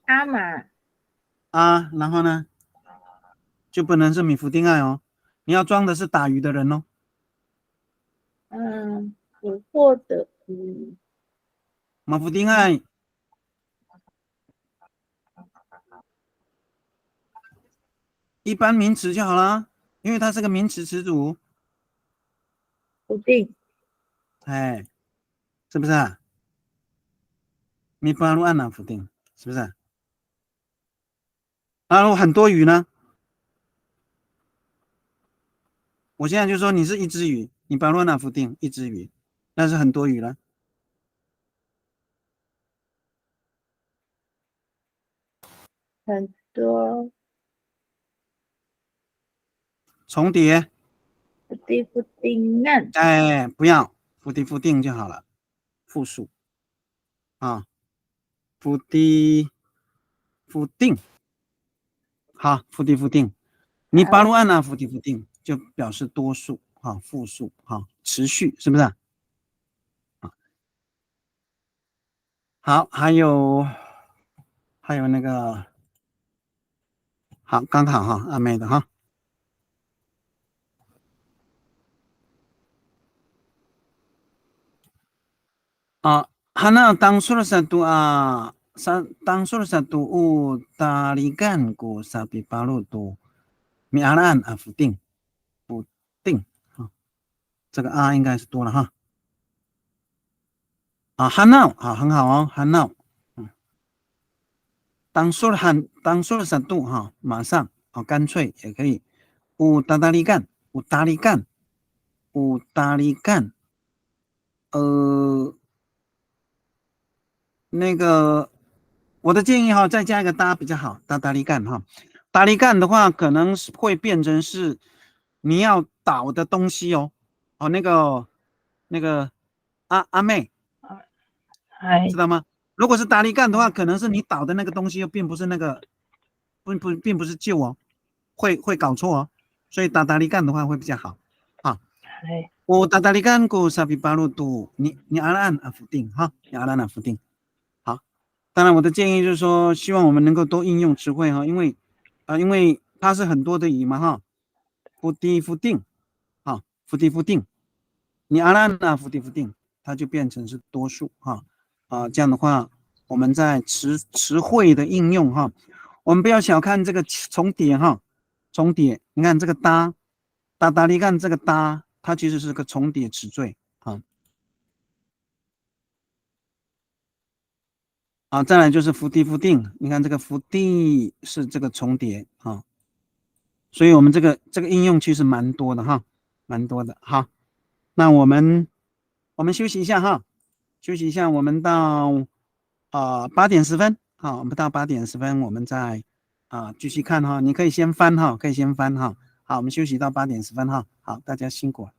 阿玛啊，然后呢，就不能是米福丁爱哦，你要装的是打鱼的人哦。捕获的马福丁爱一般名词就好了，因为它是个名词词组。不定，哎，是不是啊？米巴鲁案哪福丁是不是？然后很多鱼呢？我现在就说你是一只鱼，你巴鲁纳夫定一只鱼，那是很多鱼了。很多重叠，不定嫩，哎，不要伏地伏定就好了，复数啊，伏地伏定，好，伏地伏定，你巴鲁安娜伏地伏定就表示多数哈，复数哈，持续是不是？好，还有那个，好，刚好哈，阿妹的哈。Hana tangsur satu tangsur satu tarikan ku sapi palu tu miaran puting 这个应该是多了哈。hanau 很好哦 hanau。tangsur satu 马上干脆也可以。utarikan 那个我的建议再加一个搭比较好，搭力干搭力干的话，可能是会变成是你要倒的东西哦。那个阿妹，知道吗？如果是搭力干的话，可能是你倒的那个东西又并不是那个，并不是旧哦，会搞错哦。所以搭力干的话会比较好啊。我搭力干过沙比巴路度，你阿兰阿福定哈，你阿兰阿福定。当然，我的建议就是说，希望我们能够多应用词汇哈，因为它是很多的语嘛哈，伏低伏定，伏低伏定，你阿拉那伏低伏定，它就变成是多数哈，这样的话，我们在词汇的应用哈，我们不要小看这个重叠哈，重叠，你看这个搭你看这个搭，它其实是个重叠词缀啊。再来就是伏低伏定，你看这个伏低是这个重叠所以我们这个应用其实蛮多的哈，蛮多的哈。那我们休息一下哈，休息一下，我们到8:10我们到8:10我们再继续看哈，你可以先翻哈，好，我们休息到8:10哈，好，大家辛苦了。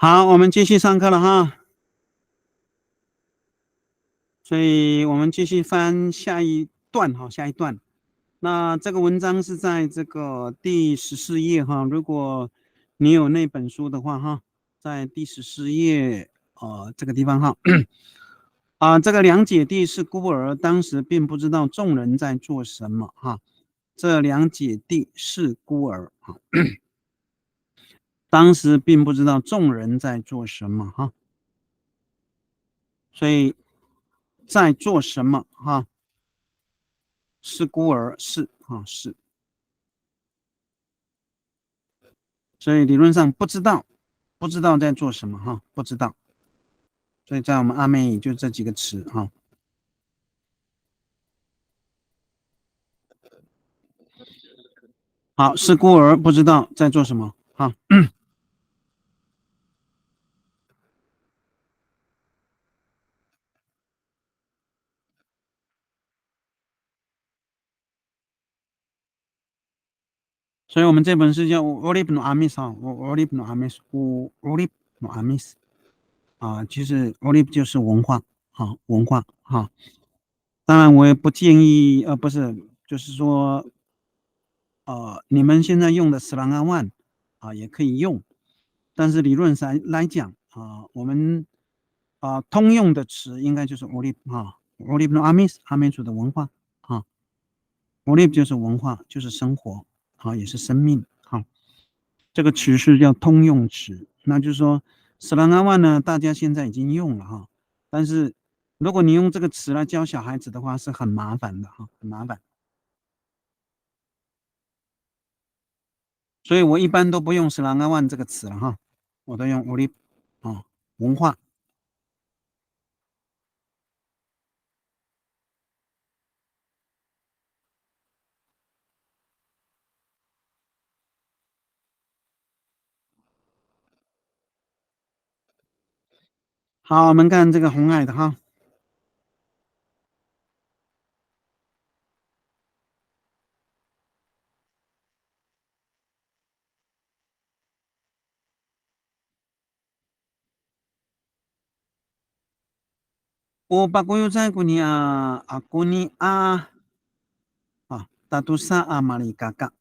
好，我们继续上课了哈。所以我们继续翻下一段哈，下一段。那这个文章是在这个第14页哈，如果你有那本书的话哈，在第14页这个地方哈。这个两姐弟是孤儿，当时并不知道众人在做什么哈。这两姐弟是孤儿哈，当时并不知道众人在做什么哈。所以在做什么哈？是孤儿，是哈是。所以理论上不知道在做什么哈，不知道。所以在我们阿美语就这几个词哈。好，是孤儿，不知道在做什么哈。所以我们这本是叫 Urib no Amis 哈 ，Urib no Amis，Urib no Amis 其实 Urib 就是文化哈，文化哈。当然我也不建议不是，就是说你们现在用的斯兰阿万也可以用，但是理论上来讲我们通用的词应该就是 Urib 哈 ，Urib no Amis 阿美族的文化哈 ，Urib 就是文化，就是生活。也是生命这个词是叫通用词，那就是说斯兰阿万呢，大家现在已经用了哈，但是如果你用这个词来教小孩子的话，是很麻烦的哈，很麻烦。所以我一般都不用斯兰阿万这个词了哈，我都用 Urib 文化。好，我们看这个红海的哈。我把国有在古尼古尼大都萨马里嘎嘎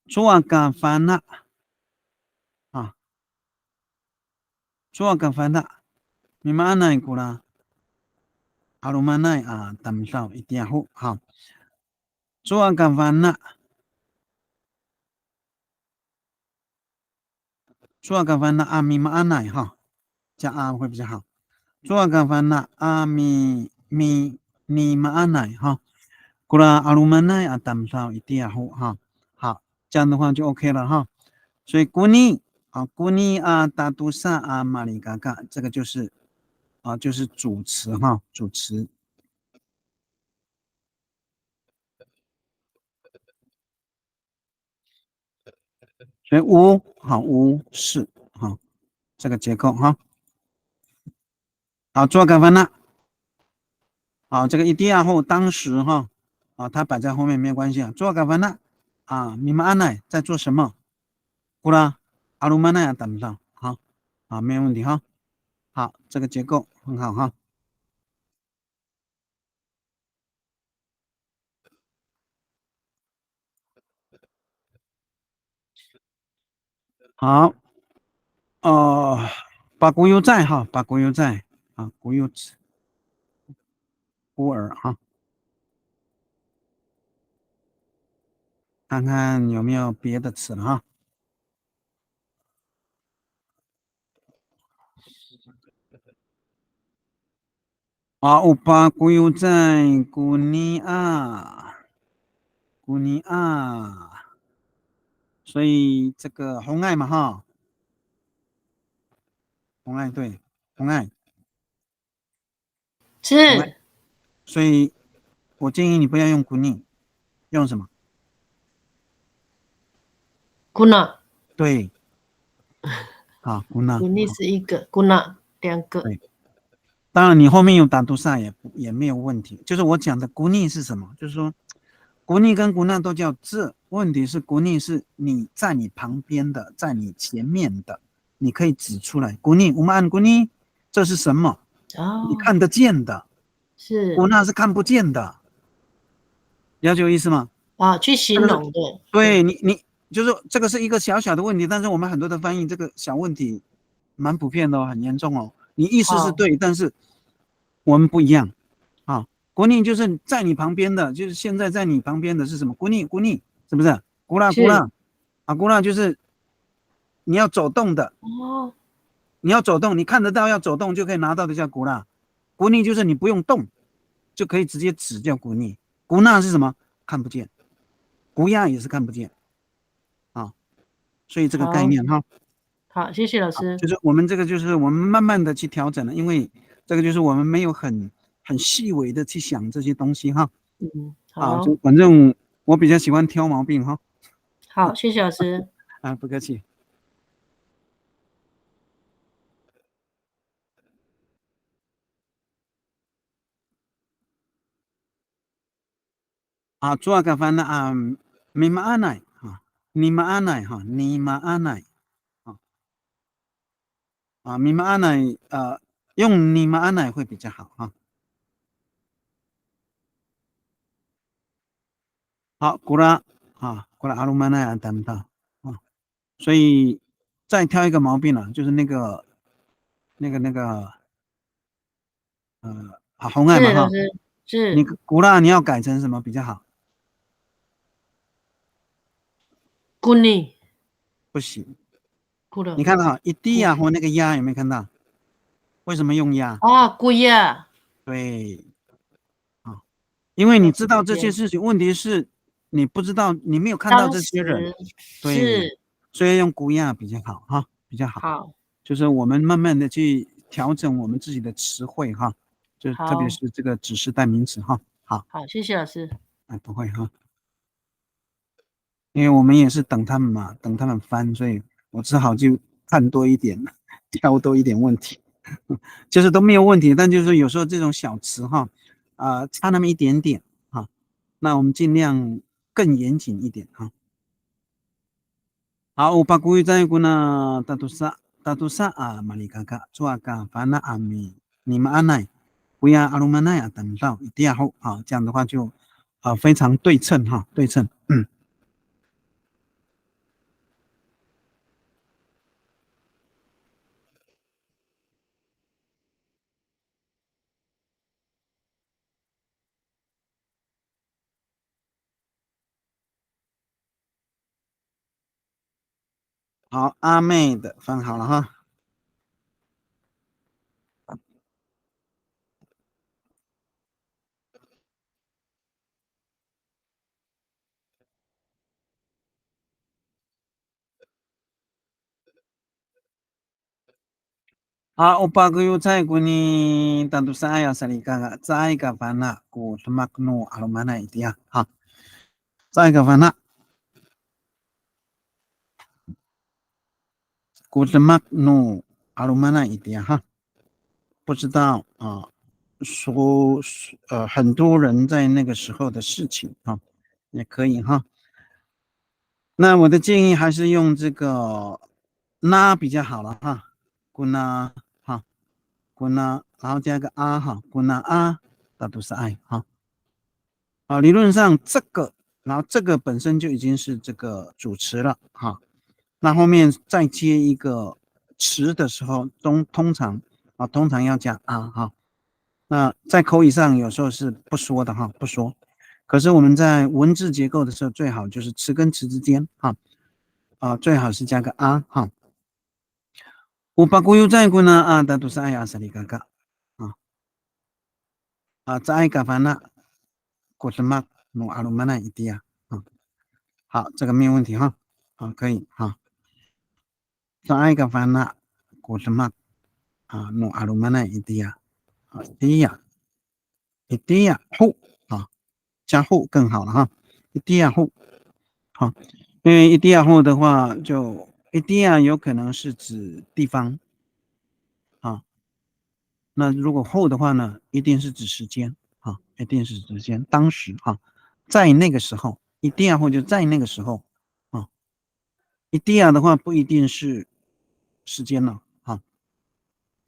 做嘎烦呐做嘎烦呐，你们哪一个啦？阿鲁曼奈等少一点好哈，做嘎烦呐，做嘎烦呐米玛安奈哈，加会比较好。做嘎烦呐米你玛安奈哈，过来阿鲁曼奈等少一点好哈，好，这样的话就 OK 了哈。所以古尼大都萨马里嘎嘎，这个就是就是主词哈，主词。所以乌是这个结构哈。好，做干翻了。好，这个一定要后当时哈它摆在后面没有关系做干翻了你们安奈在做什么？过来阿鲁曼奈等不上好没有问题哈。好，这个结构很好哈。好，把国有债哈，把国有债国有孤儿哈，看看有没有别的词了哈。我把国有债古尼所以这个红爱嘛哈，红爱对，红爱是，所以我建议你不要用古尼，用什么？古纳，对，古纳，古尼是一个，古纳两个。对，当然你后面有打杜萨也没有问题。就是我讲的古尼是什么？就是说古尼跟古纳都叫字，问题是古尼是你在你旁边的，在你前面的。你可以指出来。古尼，我们按古尼，这是什么？哦，你看得见的，是古纳是看不见的，了解我意思吗？啊，去形容的，对你就是这个是一个小小的问题，但是我们很多的翻译这个小问题蛮普遍的哦，很严重哦。你意思是对，但是我们不一样啊。古尼就是在你旁边的，就是现在在你旁边的是什么？古尼是不是？古拉啊，古拉就是你要走动的，哦，你要走动，你看得到要走动就可以拿到的叫古拉。古尼就是你不用动就可以直接指叫古尼。古纳是什么？看不见。古亚也是看不见啊，所以这个概念哈。好，谢谢老师。就是我们这个就是我们慢慢的去调整了，因为这个就是我们没有很细微的去想这些东西哈。好，就反正我比较喜欢挑毛病哈。好，谢谢老师。啊，不客气。啊，做个翻呢啊，你们安奈啊，你们安奈哈，你们安奈啊，你们安奈用你们安奈会比较好哈。好，古拉阿鲁曼奈安等到啊，所以再挑一个毛病了，就是那个红爱嘛哈，是老师，是你古拉你要改成什么比较好？古尼，不行，古了你看哈，一滴呀或那个鸭有没有看到？为什么用鸭？啊，古呀，对，啊，因为你知道这些事情，问题是你不知道，你没有看到这些人，对，是所以用古亚比较好哈，比较好。好，就是我们慢慢的去调整我们自己的词汇哈，就好特别是这个指示代名词哈。好，好，谢谢老师。不会哈，因为我们也是等他们嘛，等他们翻，所以我只好就看多一点，挑多一点问题，就是都没有问题，但就是有时候这种小词哈，差那么一点点哈，那我们尽量更严谨一点哈。好，upakui在guna tatusa malikaka cuaka fana ami nima anai buya alumanai等到一定后啊，这样的话就非常对称哈，对称。好，阿妹的翻好了哈。好，upakui在guni tatusa ya salikaka在个fana ku semaknu alumanai dia哈，在个fana ku semaknu alumanai dia哈。不知道啊，说很多人在那个时候的事情啊，也可以哈。那我的建议还是用这个那比较好了哈，古那哈，古那，然后加个啊哈，古那啊，那都是爱哈。理论上这个，然后这个本身就已经是这个主词了哈。那后面再接一个词的时候，通常要加啊哈。那在口语上有时候是不说的哈，不说。可是我们在文字结构的时候，最好就是词跟词之间哈，最好是加个啊哈。upakuyu在古呢啊，大都是爱阿萨里嘎嘎在嘎凡那古什么努阿鲁曼那一滴啊好，这个没有问题哈，好，可以哈。在嘎凡那古什么努阿鲁曼那一滴啊，一滴呀后加后更好了哈，一滴呀后好，因为一滴呀后的话，就一滴呀有可能是指地方那如果后的话呢，一定是指时间一定是指时间，当时在那个时候，一定呀后就在那个时候一定呀的话不一定是时间了啊，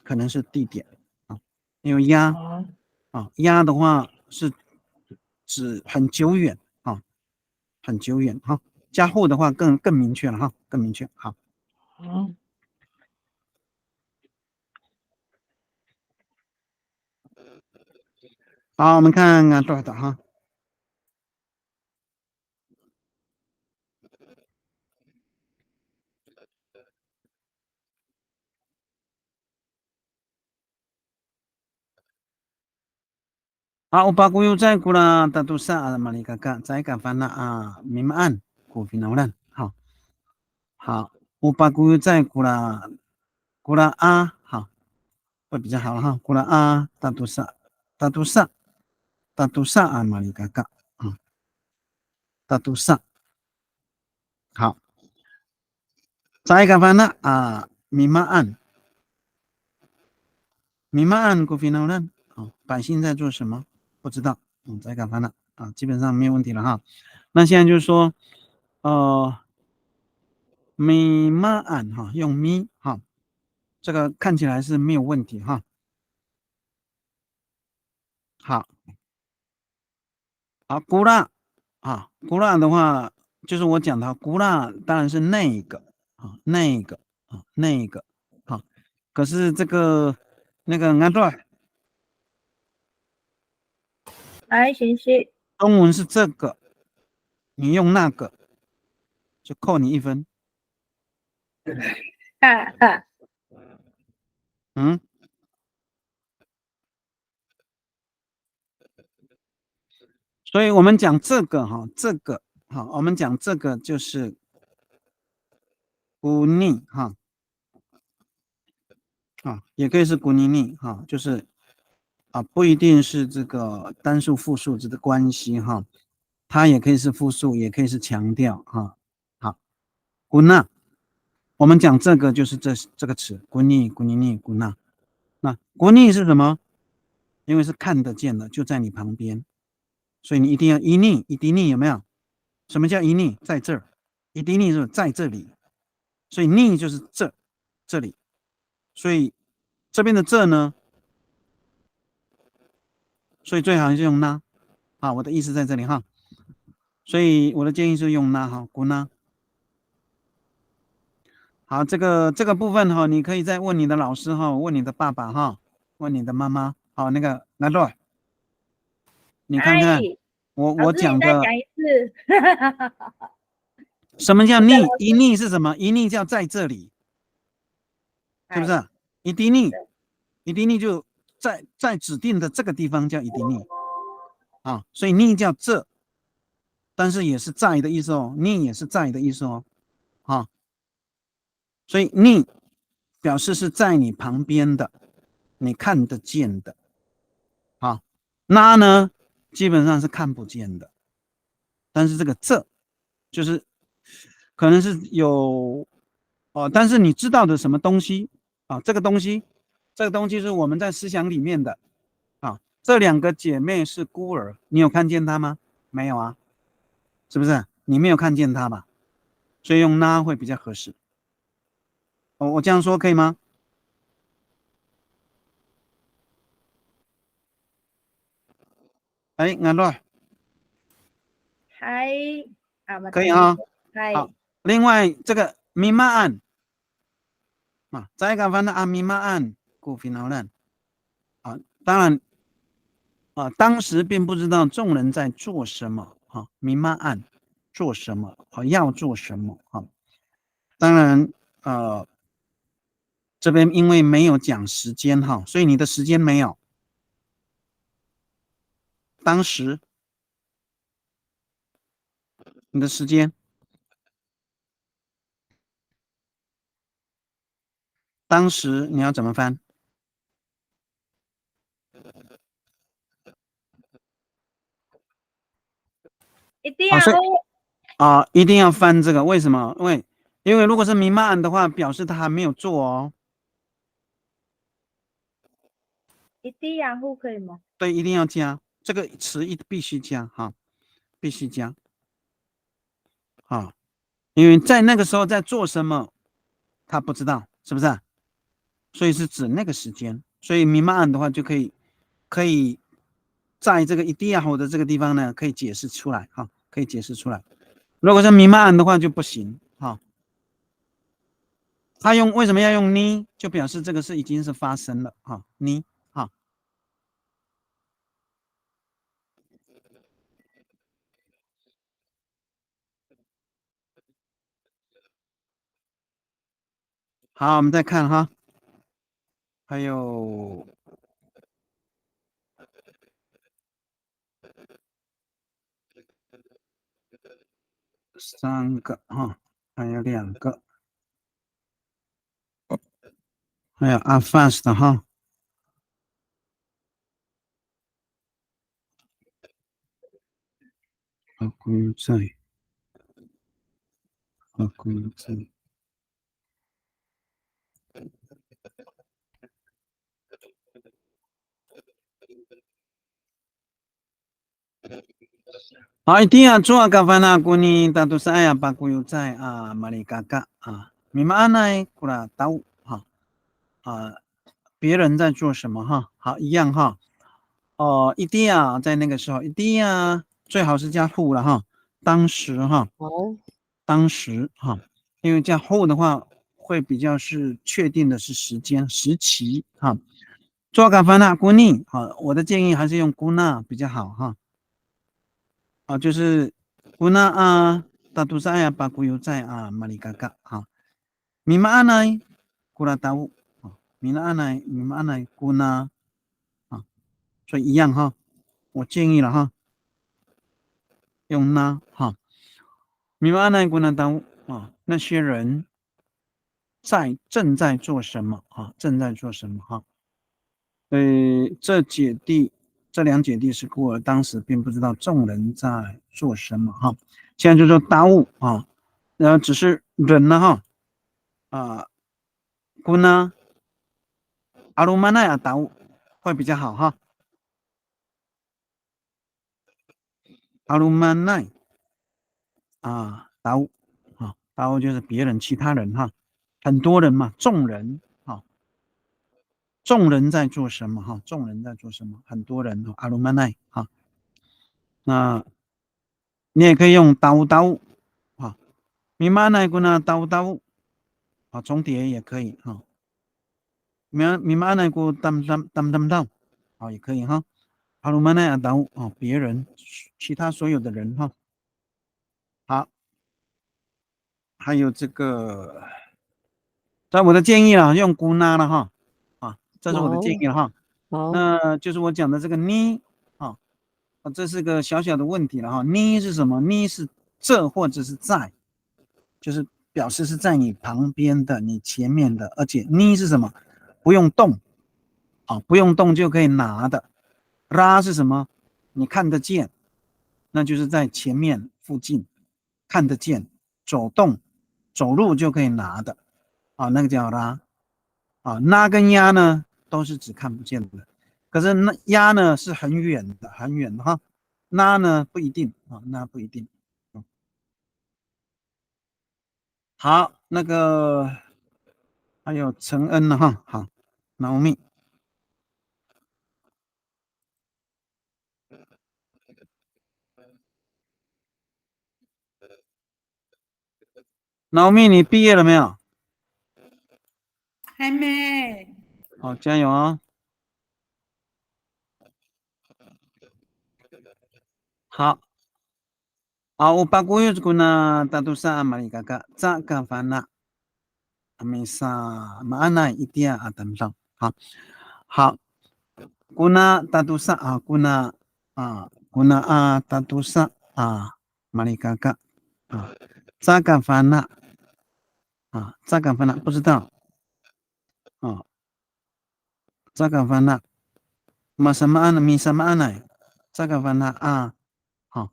可能是地点啊，因为压哦，啊压的话是指很久远啊，很久远哈。加后的话更明确了哈，更明确。好，嗯，好，我们看看多少的哈。Ah, upa kuyu cai kula tatusa mali kakak cai kafana mimaan ku finaulan. 好，upa kuyu cai kula a 好，会比较好哈。kula a tatusa mali kakak 啊，tatusa 好。cai kafana mimaan ku finaulan 啊，百姓在做什么？不知道。cai kafana 啊，基本上没有问题了哈。那现在就是说，米玛安哈，用咪哈，这个看起来是没有问题哈。好，好，古拉啊，古拉的话就是我讲的古拉，当然是那个啊，那个啊，那个好。可是这个那个安多来，行行，中文是这个，你用那个就扣你1分。哈哈，嗯，所以我们讲这个哈，这个好，我们讲这个就是古逆哈。也可以是古尼尼哈，就是不一定是这个单数复数值的关系哈，它也可以是复数，也可以是强调哈。好，古纳，我们讲这个就是这个词，古尼古尼尼古纳。那古尼是什么？因为是看得见的，就在你旁边，所以你一定要一逆一滴逆有没有？什么叫一逆？在这儿，一滴逆是在这里，所以逆就是这里，所以这边的这呢？所以最好是用那啊，我的意思在这里哈。所以我的建议是用那哈，古那。好，这个部分哈，你可以再问你的老师哈，问你的爸爸哈，问你的妈妈。好，那个来洛，你看看我老师，讲的你再讲一次。什么叫逆？一逆是什么？一逆叫在这里，是不是？一滴逆，一滴逆就在指定的这个地方叫一滴逆啊，所以逆叫这。但是也是在的意思哦，逆也是在的意思哦，所以逆表示是在你旁边的，你看得见的，那呢基本上是看不见的，但是这个这就是可能是有但是你知道的什么东西这个东西是我们在思想里面的这2个姐妹是孤儿，你有看见她吗？没有啊。是不是你没有看见他吧？所以用那会比较合适。我这样说可以吗？哎，安乐嗨，可以哈。嗨，好，另外这个密码案再讲翻的密码案古finaulan当然当时并不知道众人在做什么密码案做什么要做什么当然这边因为没有讲时间所以你的时间没有。当时你的时间，当时你要怎么翻？一定要一定要翻这个，为什么？因为如果是明码案的话，表示他还没有做哦。一定要护可以吗？对，一定要加这个词，必须加必须加因为在那个时候在做什么，他不知道，是不是啊？所以是指那个时间，所以弥漫案的话就可以在这个一地亚后的这个地方呢，可以解释出来哈，可以解释出来。如果是弥漫案的话就不行哈。他为什么要用呢？就表示这个是已经是发生了哈，呢哈。好，我们再看哈，还有3个哈，还有2个，还有 are fast 哈。好，归在，好，归在。好，一定要做个饭呐，姑娘，大多saya baku yu在啊，马里嘎嘎啊，你们安奈过来打我哈啊，别人在做什么哈？好，一样哈。哦，一定要在那个时候，一定要最好是加 who 了哈，当时哈，好，当时哈，因为加 who 的话会比较是确定的是时间时期哈。做个饭呐，姑娘，好，我的建议还是用姑娜比较好哈。啊，就是guna tatu saya baku yu在mali kakak 啊，mima anai kurang tahu 啊，mima anai guna 啊，所以一样哈，我建议了哈，用呢哈，mima anai kurang tahu 啊，那些人正在做什么啊？正在做什么哈？这两姐弟是孤儿，当时并不知道众人在做什么哈。现在就说达悟啊，然后只是人了哈啊，姑呢阿鲁曼奈啊达悟会比较好哈。阿鲁曼奈啊达悟啊，达悟就是别人、其他人哈，很多人嘛，众人啊，众人在做什么哈？众人在做什么？很多人阿鲁曼奈啊，那。你也可以用刀啊，米玛奈古那刀啊，重叠也可以哈。米玛奈古当啊也可以哈。哈鲁曼奈啊刀啊，别人其他所有的人哈。好，还有这个，在我的建议啊，用姑纳了哈。啊，这是我的建议了哈。好，那就是我讲的这个呢啊，这是个小小的问题了哈。呢是什么？呢是这或者是在。就是表示是在你旁边的、你前面的，而且呢是什么？不用动啊，不用动就可以拿的。拉是什么？你看得见，那就是在前面附近看得见，走路就可以拿的啊，那个叫拉啊。拉跟压呢都是指看不见的，可是那压呢是很远的，很远的哈。拉呢不一定啊，那不一定。好，那个还有陈恩了哈，好，脑密，脑密，你毕业了没有？还没。好，加油啊！好，我把过去guna tatusa amali kakak zaka fana amisa mana itia atam sang 好guna tatusa guna tatusa mali kakak zaka fana zaka fana 不知道zaka fana masama ana misama ana zaka fana 好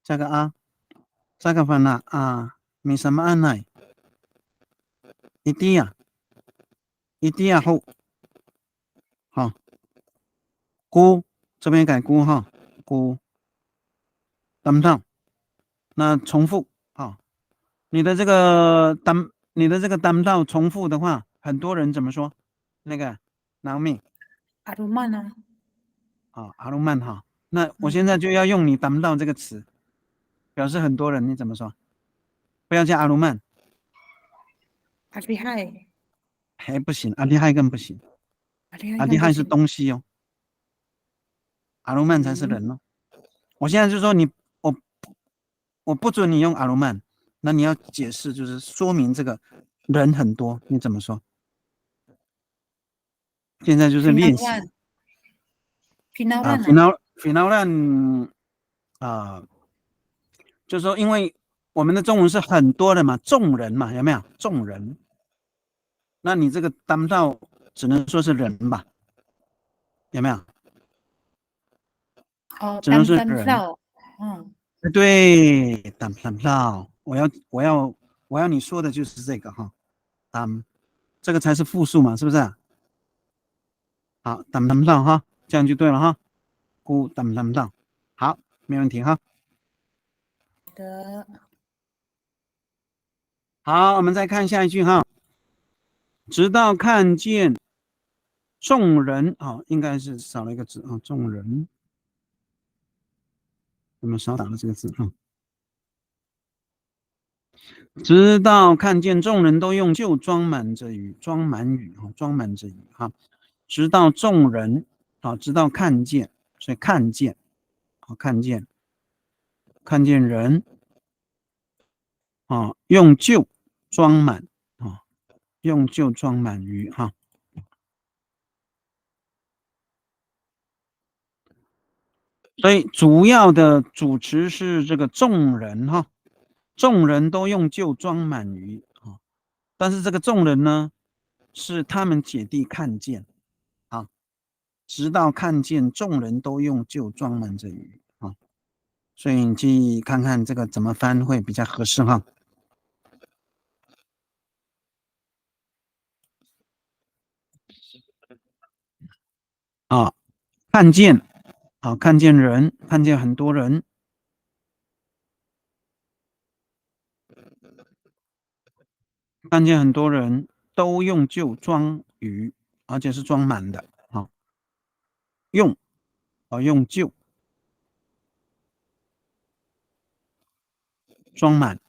这个这个分了没什么按耐，一定要后，好，估这边改估哈，估，等等，那重复你的这个单道重复的话，很多人怎么说？那个 Naomi 阿鲁曼啊，啊，阿鲁曼哈。那我现在就要用你达不到这个词，表示很多人，你怎么说？不要加阿鲁曼，阿厉害，还不行，阿厉害更不行，阿厉害，阿厉害是东西哦，阿鲁曼才是人哦。我现在就说你，我不准你用阿鲁曼，那你要解释，就是说明这个人很多，你怎么说？现在就是练习。final 啊，就是说，因为我们的中文是很多的嘛，众人嘛，有没有？众人，那你这个当到只能说是人吧，有没有？哦，只能是人。对，当到，我要你说的就是这个哈，这个才是复数嘛，是不是？好，当到哈，这样就对了哈。孤当到，好，没问题哈。的。好，我们再看下一句哈。直到看见众人啊，应该是少了一个字啊，众人，我们少打了这个字啊。直到看见众人都用就装满着语，装满语啊，装满着语哈。直到众人啊，直到看见，所以看见啊，看见人啊，用就装满啊，用就装满语哈。所以主要的主词是这个众人哈，众人都用就装满鱼啊，但是这个众人呢，是他们姐弟看见啊，直到看见众人都用就装满着鱼啊，所以你去看看这个怎么翻会比较合适哈。啊，看见啊，看见人，看见很多人。看见很多人都用就装鱼，而且是装满的啊，用就装满。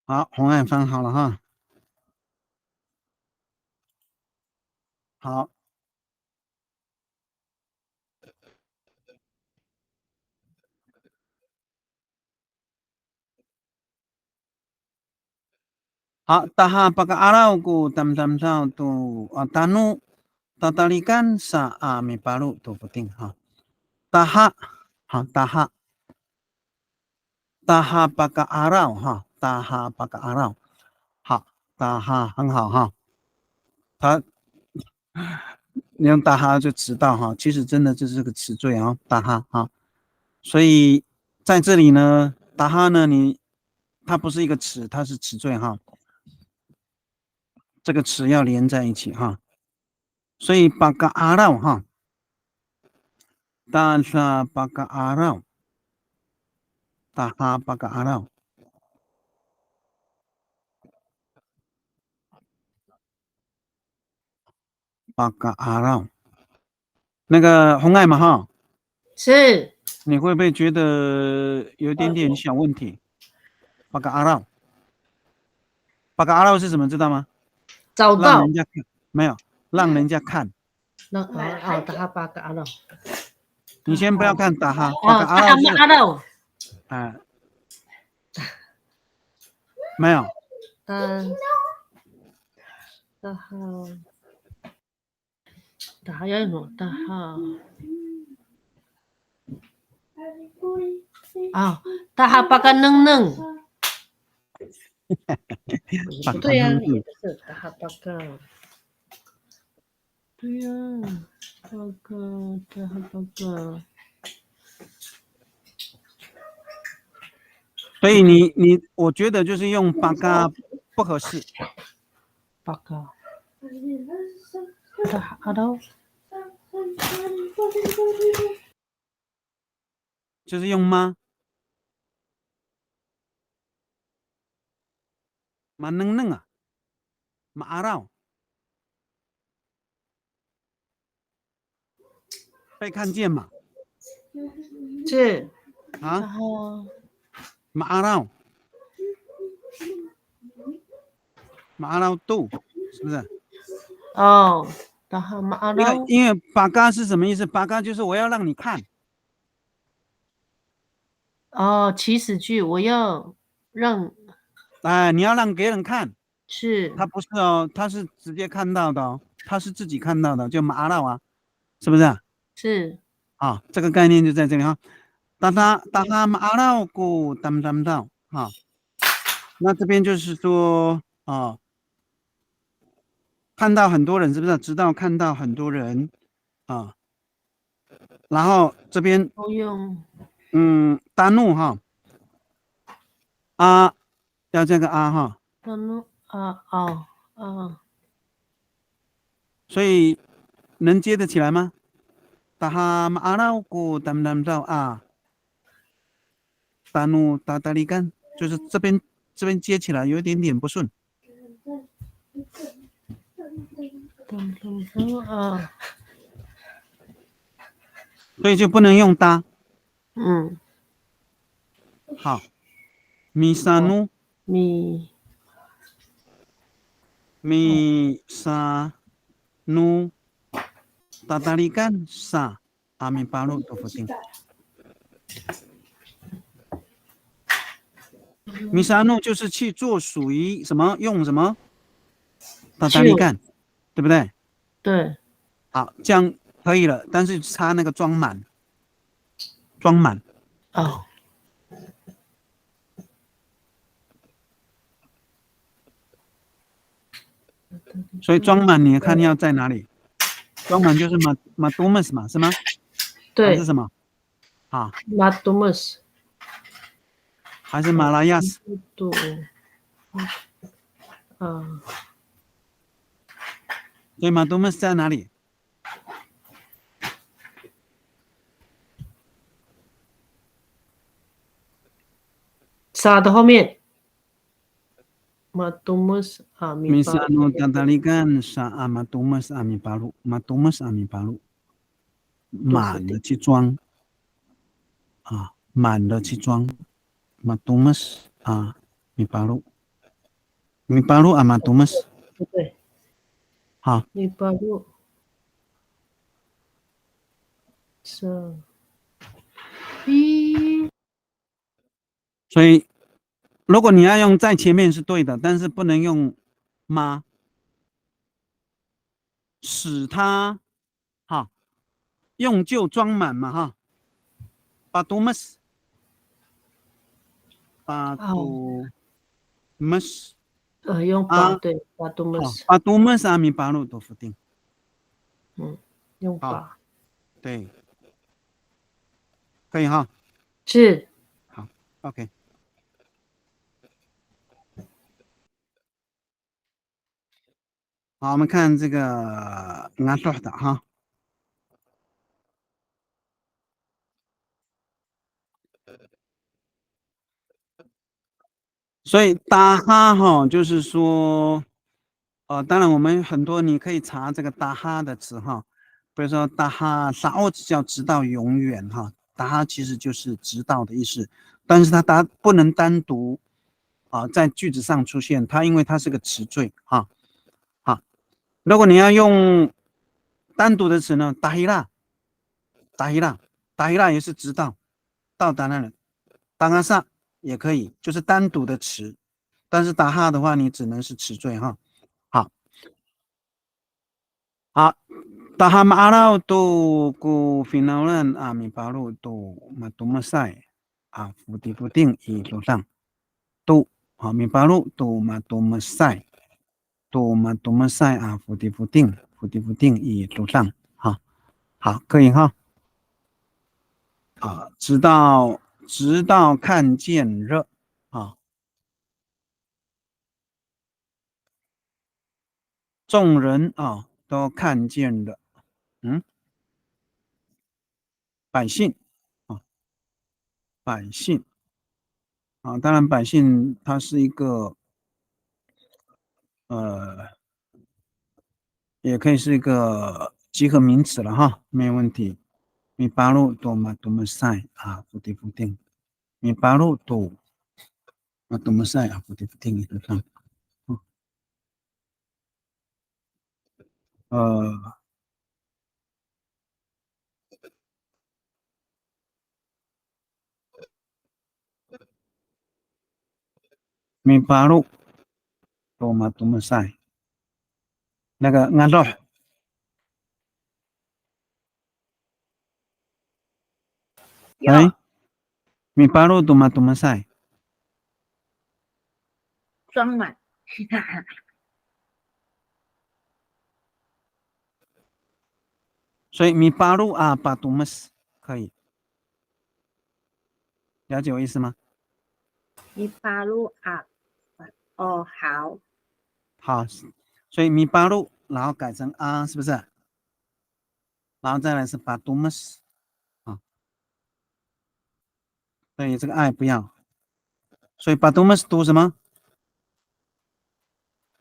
好，红案翻好了哈。好，好，taha pag-aaraw ko tamtam tu tanu tatalikan sa miparu tu puting ha. Taha 好，taha pag-aaraw哈，taha pag-aaraw 好，taha 很好哈。他你用taha就知道哈，其实真的就是个词缀啊，taha哈。所以在这里呢，taha呢它不是一个词，它是词缀哈。这个词要连在一起哈，所以pag-aaraw哈，taha pag-aaraw taha pag-aaraw pag-aaraw 那个红爱嘛哈，是你会不会觉得有一点点小问题？pag-aaraw pag-aaraw 是什么知道吗？找到让人家看没有，让人家看。那打巴个阿喽，你先不要看打哈，哦，打阿喽，啊，没有，打哈，打哈要什么？打哈啊，打哈巴个嫩嫩，不对呀、也不是达哈巴嘎。对呀、巴嘎达哈巴嘎。所以我觉得就是用巴嘎不合适。巴嘎。达哈喽。就是用吗？嘛能能啊，嘛阿绕，被看见嘛？是。啊，然后嘛阿绕，嘛阿绕度，是不是？哦，达哈马阿喽。因为巴嘎是什么意思？巴嘎就是我要让你看。哦，祈使句，我要让哎，你要让别人看，是他不是哦，他是直接看到的哦，他是自己看到的，就马绕啊，是不是啊？是啊，这个概念就在这里哈。当他马绕过当到哈，那这边就是说啊，看到很多人是不是？知道看到很多人啊，然后这边都用大怒哈，啊，要这个啊哈，所以能接得起来吗？打哈马绕过当到啊。大怒大大力干，就是这边接起来有一点点不顺，所以就不能用搭。好，米沙努米沙努大大力干沙阿米巴鲁都否定。米沙努就是去做属于什么用什么大大力干，对不对？对。好，这样可以了，但是差那个装满。哦。所以装满你看要在哪里？装满就是马多姆斯嘛，是吗？对。还是什么？啊，马多姆斯还是马拉亚斯？对。所以马多姆斯在哪里？沙的后面。马多姆斯阿米巴鲁。Misano dadalikan sa Matumas Ami Palu， Matumas Ami Palu， 满的去装啊，满的去装 Matumas 啊，米巴鲁啊 Matumas， 不对。好，米巴鲁是所以如果你要用在前面是对的，但是不能用吗？使它哈用就装满嘛哈，巴多姆斯，巴多姆斯。用巴对巴多姆斯。巴多姆斯阿米巴鲁都否定。用巴。对，可以哈。是。好 ，OK。好，我们看这个阿多的哈。所以达哈哈就是说，当然我们很多你可以查这个达哈的词哈，比如说达哈萨奥叫直到永远哈，达哈其实就是直到的意思，但是它不能单独在句子上出现，它因为它是个词缀哈。好，如果你要用单独的词呢，达希拉也是直到达那里，达阿萨也可以，就是单独的词，但是达哈的话，你只能是词缀哈。好，达哈马阿拉都古菲纳兰阿米巴鲁都马多马赛啊，福地不定以路上都好，米巴路多嘛多么塞，多嘛多么塞啊，伏地伏定，伏地伏定以读上，好，好，可以哈。啊，直到看见热啊，众人啊都看见了，百姓啊，百姓啊，当然百姓它是一个也可以是一个集合名词了哈，没有问题。米巴路多嘛多么塞啊，伏地伏定，米巴路多嘛多么塞啊，伏地伏定，你看，呃，米巴路多嘛多么塞，那个俺说，哎，米巴路多嘛多么塞。装满。所以米巴路啊巴杜姆斯可以了解我意思吗？你发入啊？哦，好。好，所以米巴路然后改成啊，是不是？然后再来是巴杜姆斯啊，所以这个爱不要，所以巴杜姆斯读什么？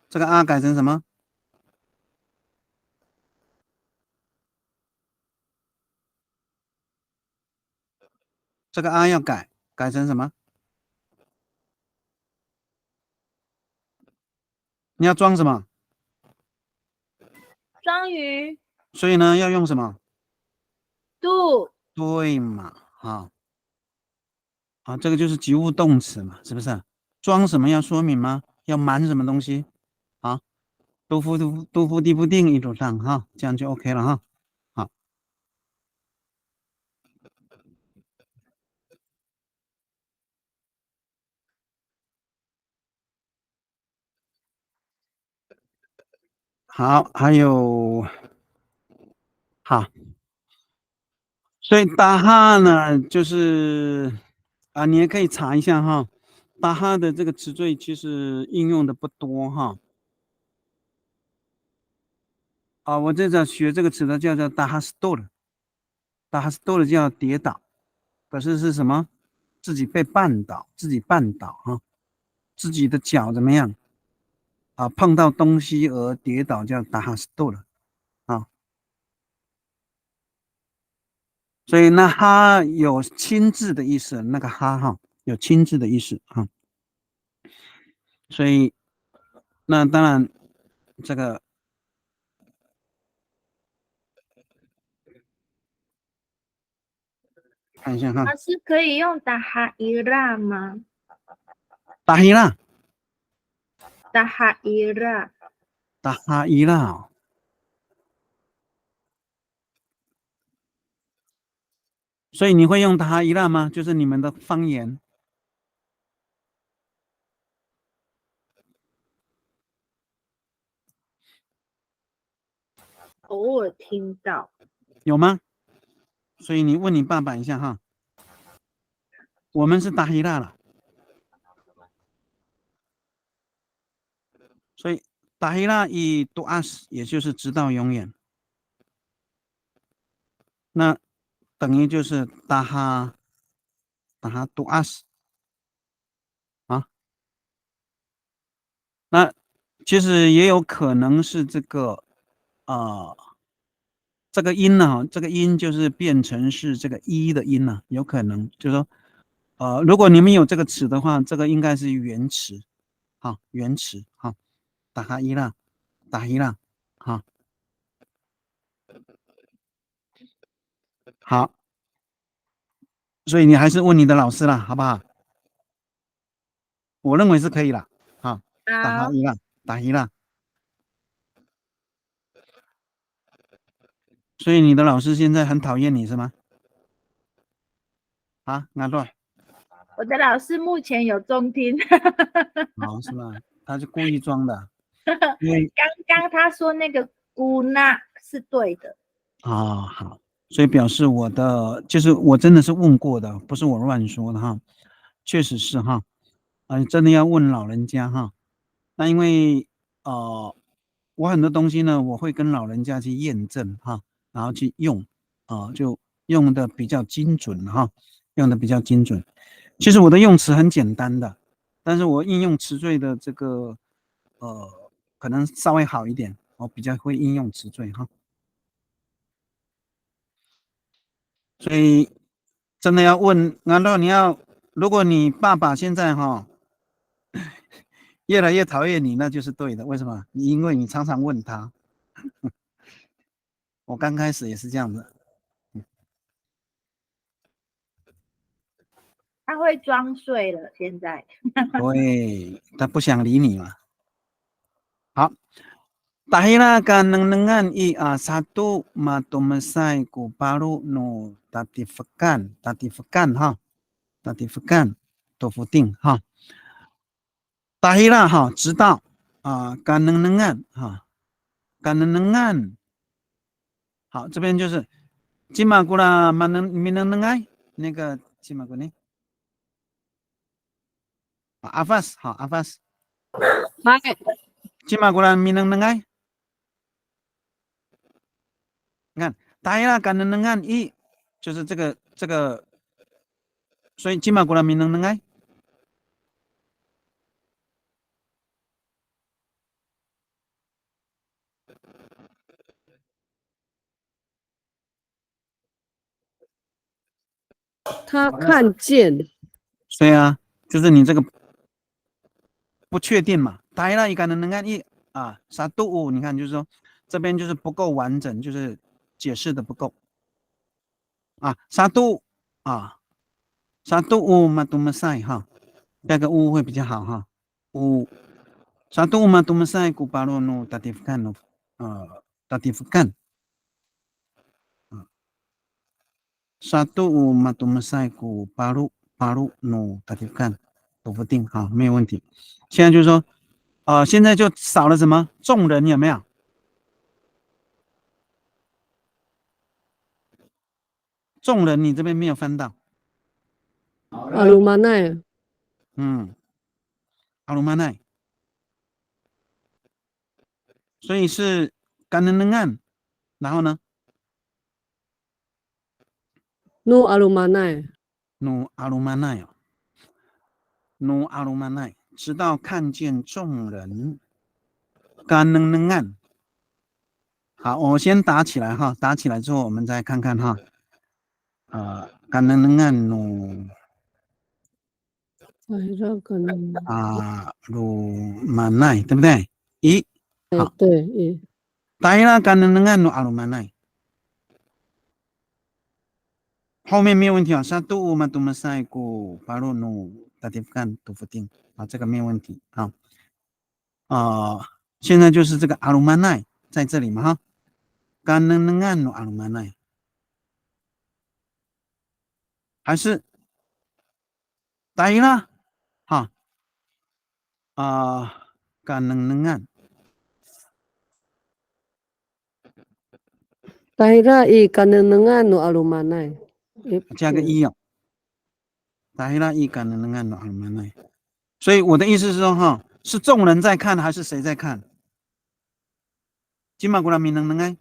这个啊改成什么？这个啊要改成什么？你要装什么？双鱼所以呢要用什么？度对嘛？啊啊，这个就是及物动词嘛，是不是？装什么要说明吗？要满什么东西？啊，都夫地不定一组上哈，这样就 OK 了哈。好，好，还有好。所以达哈呢，就是啊，你也可以查一下哈，达哈的这个词缀其实应用的不多哈。啊，我这学这个词的叫达哈斯多了，达哈斯多了叫跌倒，可是是什么？自己被绊倒，自己绊倒哈，自己的脚怎么样啊？碰到东西而跌倒叫达哈斯多了啊。所以那哈有亲自的意思，那个哈哈有亲自的意思啊。所以那当然这个看一下哈，老师可以用达哈伊拉吗？达希拉，达哈伊拉。达哈伊拉哦，所以你会用达哈伊拉吗？就是你们的方言偶尔听到。有吗？所以你问你爸爸一下哈，我们是达希拉了，所以达希拉以杜阿斯，也就是直到永远，那等于就是达哈杜阿斯啊，那其实也有可能是这个这个音呢，这个音就是变成是这个一的音了，有可能就是说，如果你们有这个词的话，这个应该是原词，好，原词，好，达哈伊拉，达伊拉，好，好，所以你还是问你的老师了，好不好？我认为是可以了，好，达哈好。伊拉，达伊拉，所以你的老师现在很讨厌你是吗？啊，那对。我的老师目前有中听，哦，是吧？他是故意装的，因为刚刚他说那个姑那是对的。哦好，所以表示我的就是我真的是问过的，不是我乱说的哈，确实是哈，真的要问老人家哈。那因为我很多东西呢，我会跟老人家去验证哈，然后去用就用的比较精准哈，用的比较精准。其实我的用词很简单的，但是我应用词缀的这个可能稍微好一点，我比较会应用词缀哈。所以真的要问，难道如果你爸爸现在越来越讨厌你，那就是对的。为什么？因为你常常问他。我刚开始也是这样子。他会装睡了，现在。对，他不想理你嘛。好，Dahila kanengan I satu matumesai ku baru no tatifakan ha tatifakan 多福定哈，Dahila 哈知道kanengan 哈kanengan 好，这边就是金马古拉马能米能能爱那个金马古呢阿法斯好阿法斯金马古拉米能能爱。你看，大家感能按一，就是这个，所以金马古拉民能爱，他看见，所以啊，就是你这个不确定嘛。大家一感能按一啥都五，你看就是说这边就是不够完整，就是解释的不够啥都啥都五嘛多么赛哈，加个五会比较好哈。五啥都五嘛多么赛古巴罗诺达蒂夫干诺达蒂夫干。Satu matumsaiku paru no tatikan 都不定好，没有问题。现在就是说，现在就少了什么众人有没有？众人你这边没有翻到，阿鲁玛奈，阿鲁玛奈，所以是甘能能按，然后呢努阿鲁玛奈， ，no 阿鲁玛奈哦，no 阿鲁玛奈，直到看见众人，甘能按。好，我先打起来哈，打起来之后我们再看看哈。甘能按no 鲁玛奈，对不对？好，对，大家甘能按no阿鲁玛奈，后面没有问题啊。沙杜嘛杜马赛古巴鲁努达蒂夫干杜夫定这个没有问题现在就是这个阿鲁玛奈在这里嘛哈，甘能按no阿鲁玛奈，还是大家哈甘能按。Tahira I kanenengan no alu manai. 加个一打黑拉一感能按阿鲁玛奈，所以我的意思是说哈，是众人在看还是谁在看？金马古拉米能爱，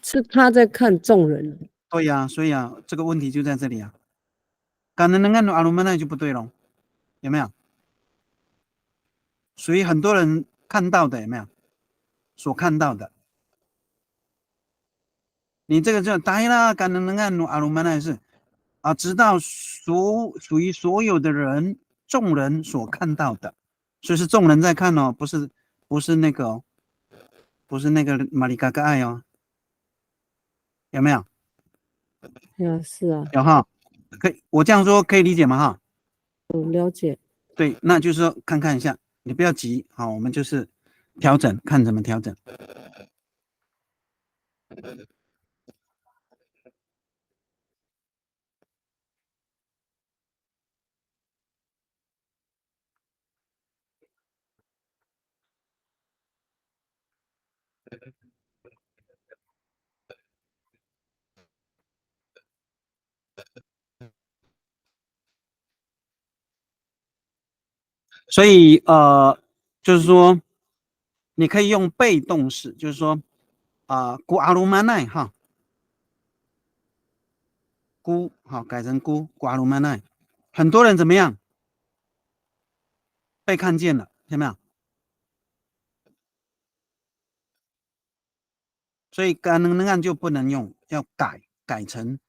是他在看众人。对呀，所以这个问题就在这里感能按阿鲁玛奈就不对了，有没有？属于很多人看到的有没有？所看到的，你这个叫打黑拉感能按阿鲁玛奈是直到属于所有的人众人所看到的，所以是众人在看哦，不是那个不是那个玛丽嘎嘎爱哦，有没有？是啊，有哈，可以，我这样说可以理解吗？哈，了解。对，那就是说看看一下，你不要急，好，我们就是调整，看怎么调整。所以就是说你可以用被动式，就是说古阿鲁曼奈哈，古好改成古阿鲁曼奈，很多人怎么样被看见了，看到没有？所以干能按就不能用，要改成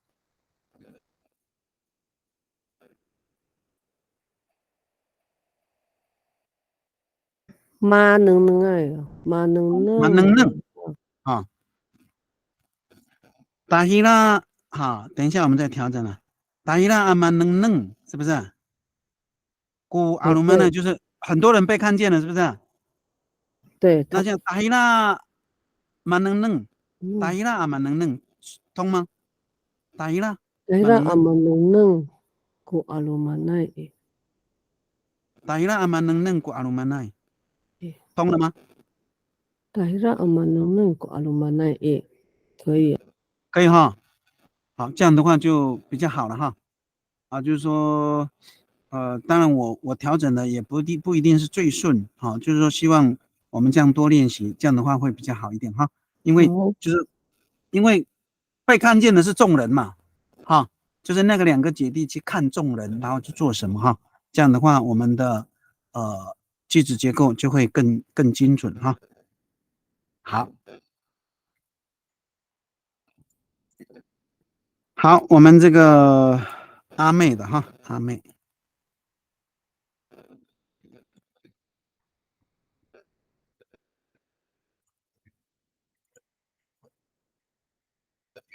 妈能爱啊，妈能啊。达希拉好，等一下我们再调整了。达希拉阿曼能是不是？古阿鲁曼呢，就是很多人被看见了，是不是？对，那叫达希拉曼能，达希拉阿曼能通吗？达希拉阿曼能古阿鲁曼奈，达希拉阿曼能古阿鲁曼奈，通了吗？达希拉阿曼能古阿鲁曼奈，可以，可以哈。好，这样的话就比较好了哈。就是说，当然我调整的也不一定是最顺，就是说希望我们这样多练习，这样的话会比较好一点哈。因为被看见的是众人嘛，就是那个2个姐弟去看众人，然后去做什么哈。这样的话，我们的句子结构就会更精准哈。好。好，我们这个阿妹的哈，阿妹。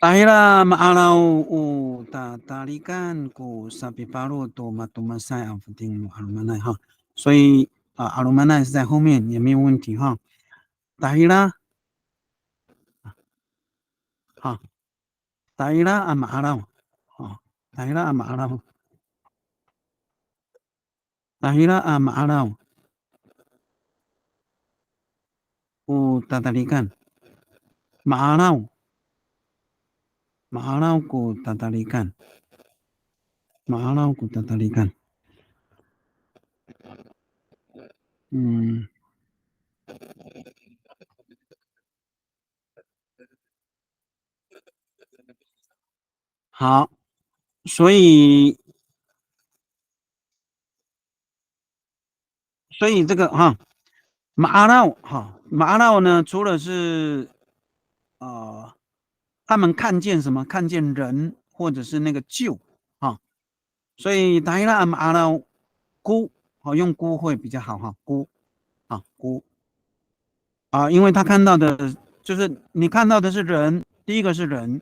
Dahila maalau talikan ku sapi paru to matumasai afting alumanai哈，所以alumanai 是在后面也没有问题哈。Dahila 好，Dahila maalau 好，Dahila maalau Dahila maalau tatalikan maalau ku tatalikan maalau ku tatalikan 好，所以这个马阿闹呢，除了是他们看见什么？看见人或者是那个旧所以达伊拉马阿闹孤用孤会比较好哈，孤因为他看到的就是你看到的是人，第一个是人，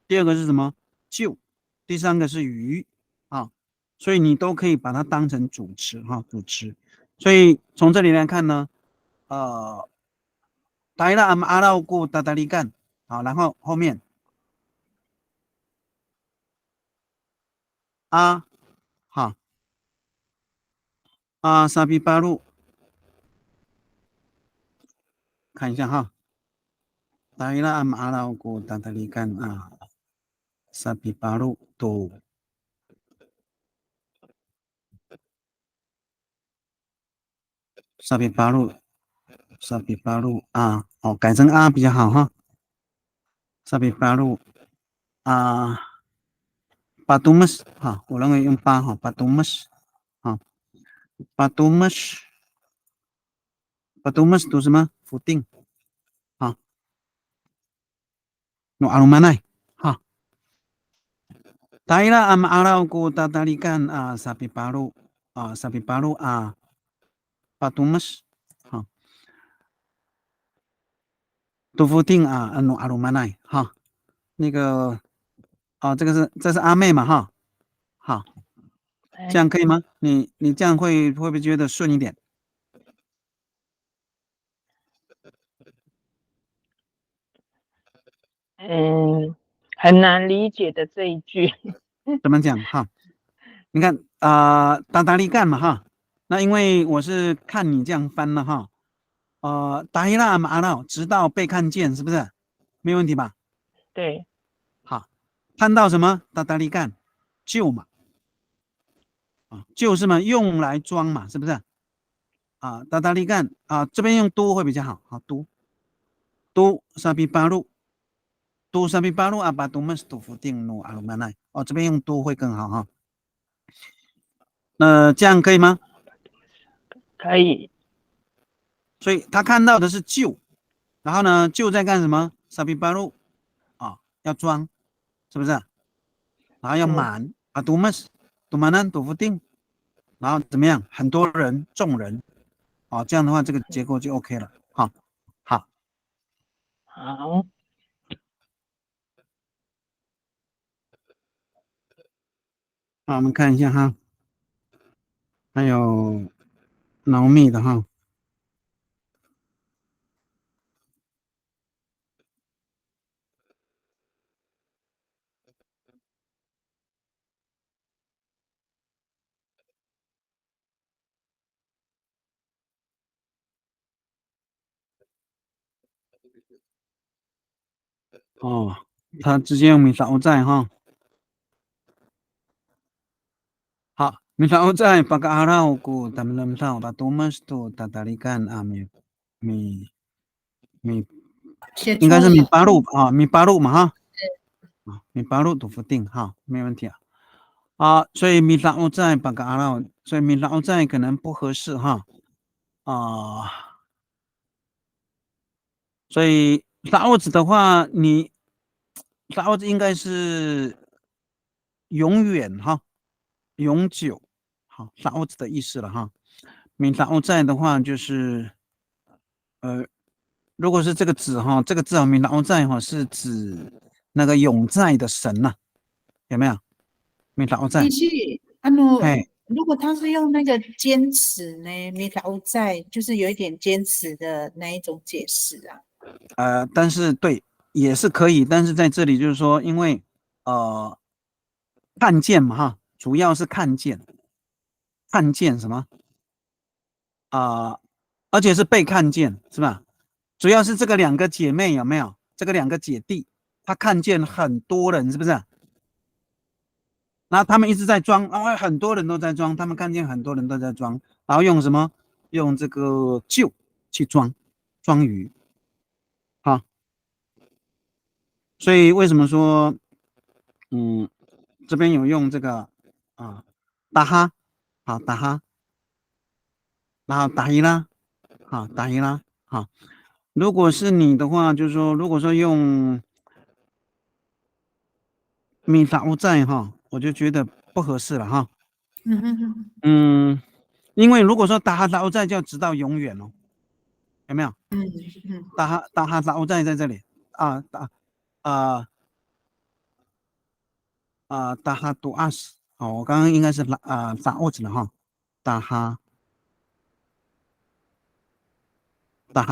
第二个是什么旧，第三个是鱼所以你都可以把它当成主词主词。所以从这里来看呢，达伊拉阿闹古达达利干然后后面沙比巴路，看一下哈，达伊拉阿闹古达达利干沙比巴路都。沙比巴路改成比较好哈。沙比巴路巴杜姆斯我认为用巴巴杜姆斯巴杜姆斯读什么？否定诺阿鲁曼奈达伊拉阿拉古达达利干沙比巴路巴杜姆斯杜夫定诺阿鲁曼奈那个这是阿妹嘛好，这样可以吗？你这样会不会觉得顺一点？很难理解的这一句。怎么讲你看达达利干嘛那因为我是看你这样翻了达伊拉马阿绕，直到被看见，是不是？没有问题吧？对，好，看到什么？达达利干，旧嘛，旧是嘛，用来装嘛，是不是？达达利干这边用都会比较好，好都沙比巴路，都沙比巴路巴都们是都夫定努阿鲁曼奈，这边用都会更好哈。这样可以吗？可以。所以他看到的是旧，然后呢，旧在干什么？沙比巴路要装，是不是？然后要满都们是都满nan都夫定，然后怎么样？很多人，众人，这样的话这个结构就 OK 了。好，好，我们看一下哈，还有浓密的哈。他直接用米少在哈。好，米少在巴嘎阿拉古他们那么上把多么多达达利干米应该是米八路米八路嘛哈。米八路都不定哈，没问题所以米少在巴嘎阿拉，所以米少在可能不合适哈所以沙沃子的话，沙沃子应该是永远哈，永久，好，沙沃子的意思了哈。米沙沃在的话就是如果是这个字哈，这个字米沙沃在哈是指那个永在的神呐，有没有？米沙沃在。必须如果他是用那个坚持呢，米老在就是有一点坚持的那一种解释但是对，也是可以，但是在这里就是说，因为看见嘛哈，主要是看见什么而且是被看见是吧？主要是这个两个姐妹有没有？这个两个姐弟，她看见很多人是不是？然后他们一直在装，很多人都在装，他们看见很多人都在装，然后用什么？用这个旧去装鱼，所以为什么说，这边有用这个达哈，达哈，然后达伊拉，达伊拉，如果是你的话，就是说，如果说用米达乌在哈，我就觉得不合适了哈。因为如果说达哈达乌在就要直到永远哦，有没有？达哈达乌在这里达哈杜阿斯我刚刚应该是达沃子了哈，达哈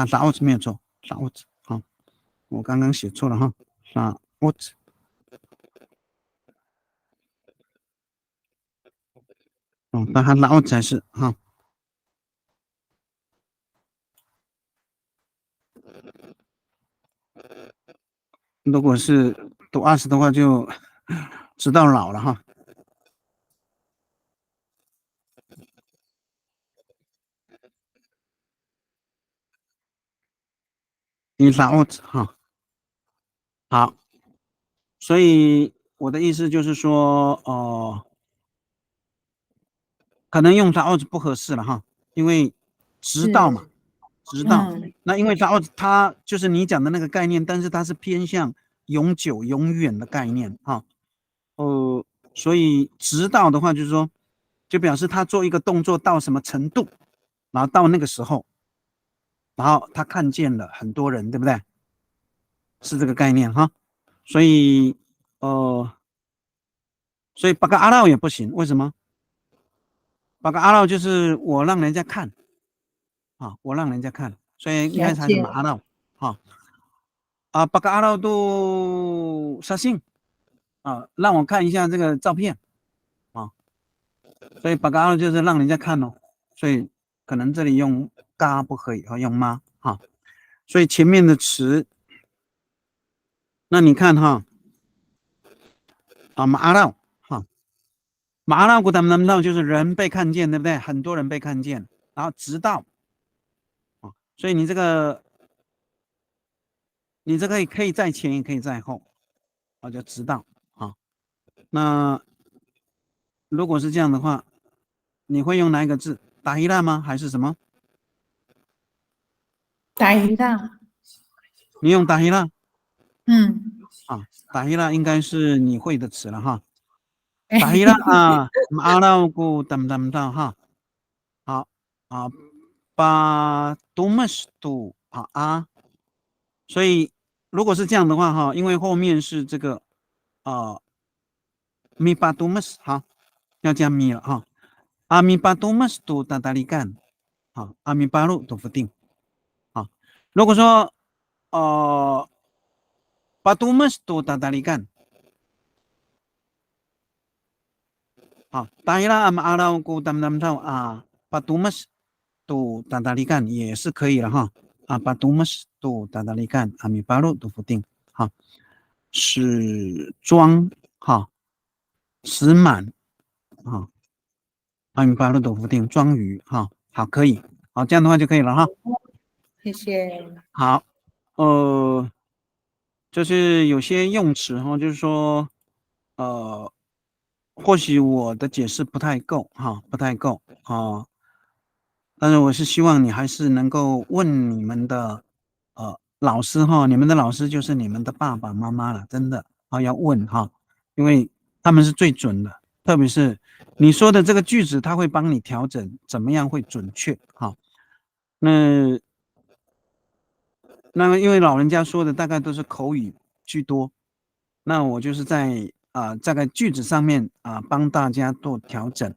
达沃子没有错，达沃子我刚刚写错了哈，达沃子。达哈达沃子才是哈。如果是读20的话，就直到老了哈。伊萨沃兹哈，好，所以我的意思就是说，可能用萨沃兹不合适了哈，因为直到嘛，直到，那因为萨沃兹它就是你讲的那个概念，但是它是偏向永久、永远的概念哈，所以直到的话就是说，就表示他做一个动作到什么程度，然后到那个时候。然后他看见了很多人，对不对？是这个概念哈。所以巴嘎阿绕也不行，为什么？巴嘎阿绕就是我让人家看我让人家看，所以应该才是马阿绕巴嘎阿绕都杀信让我看一下这个照片所以巴嘎阿绕就是让人家看所以可能这里用嘎不可以用吗哈，所以前面的词，那你看哈，啊，马绕哈，马绕古达南道就是人被看见，对不对？很多人被看见，然后直到，啊，所以你这个可以在前，也可以在后，啊，就直到啊。那如果是这样的话，你会用哪一个字？达希拉吗？还是什么？打一大，你用达希拉嗯，啊？达希拉应该是你会的词了哈。达希拉啊，马绕古达达道哈。好啊，把多么是多啊，所以如果是这样的话哈，因为后面是这个米巴多么是哈，要加米了哈。阿米巴多么是多达达里干，好，阿米巴路都不定，好，如果说巴多么是多达达里干，好，达伊拉阿玛阿拉古达达道啊，巴多么是多达达里干也是可以了哈，啊，巴多么是多达达里干，阿米巴路都不定，好，是装哈，实满啊。阿米巴路豆腐店装鱼哈，好，可以，好，这样的话就可以了哈。谢谢。好，就是有些用词哈，就是说，或许我的解释不太够哈，不太够啊，但是我是希望你还是能够问你们的老师哈，你们的老师就是你们的爸爸妈妈了，真的啊，要问哈，因为他们是最准的。特别是你说的这个句子，他会帮你调整，怎么样会准确？哈，那因为老人家说的大概都是口语居多，那我就是在这个句子上面帮大家做调整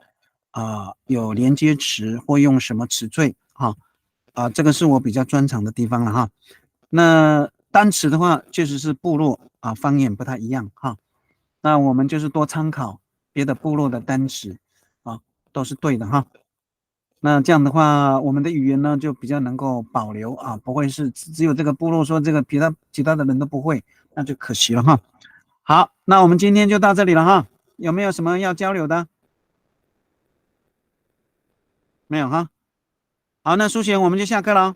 有连接词或用什么词缀哈这个是我比较专长的地方了哈。那单词的话，确实是部落方言不太一样哈，那我们就是多参考别的部落的单词都是对的哈。那这样的话，我们的语言呢就比较能够保留不会是只有这个部落说这个其他的人都不会，那就可惜了哈。好，那我们今天就到这里了哈。有没有什么要交流的？没有哈。好，那苏璇我们就下课了。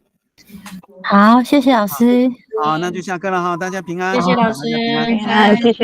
好，谢谢老师。好，那就下课了哈，大家平安。谢谢老师，谢谢。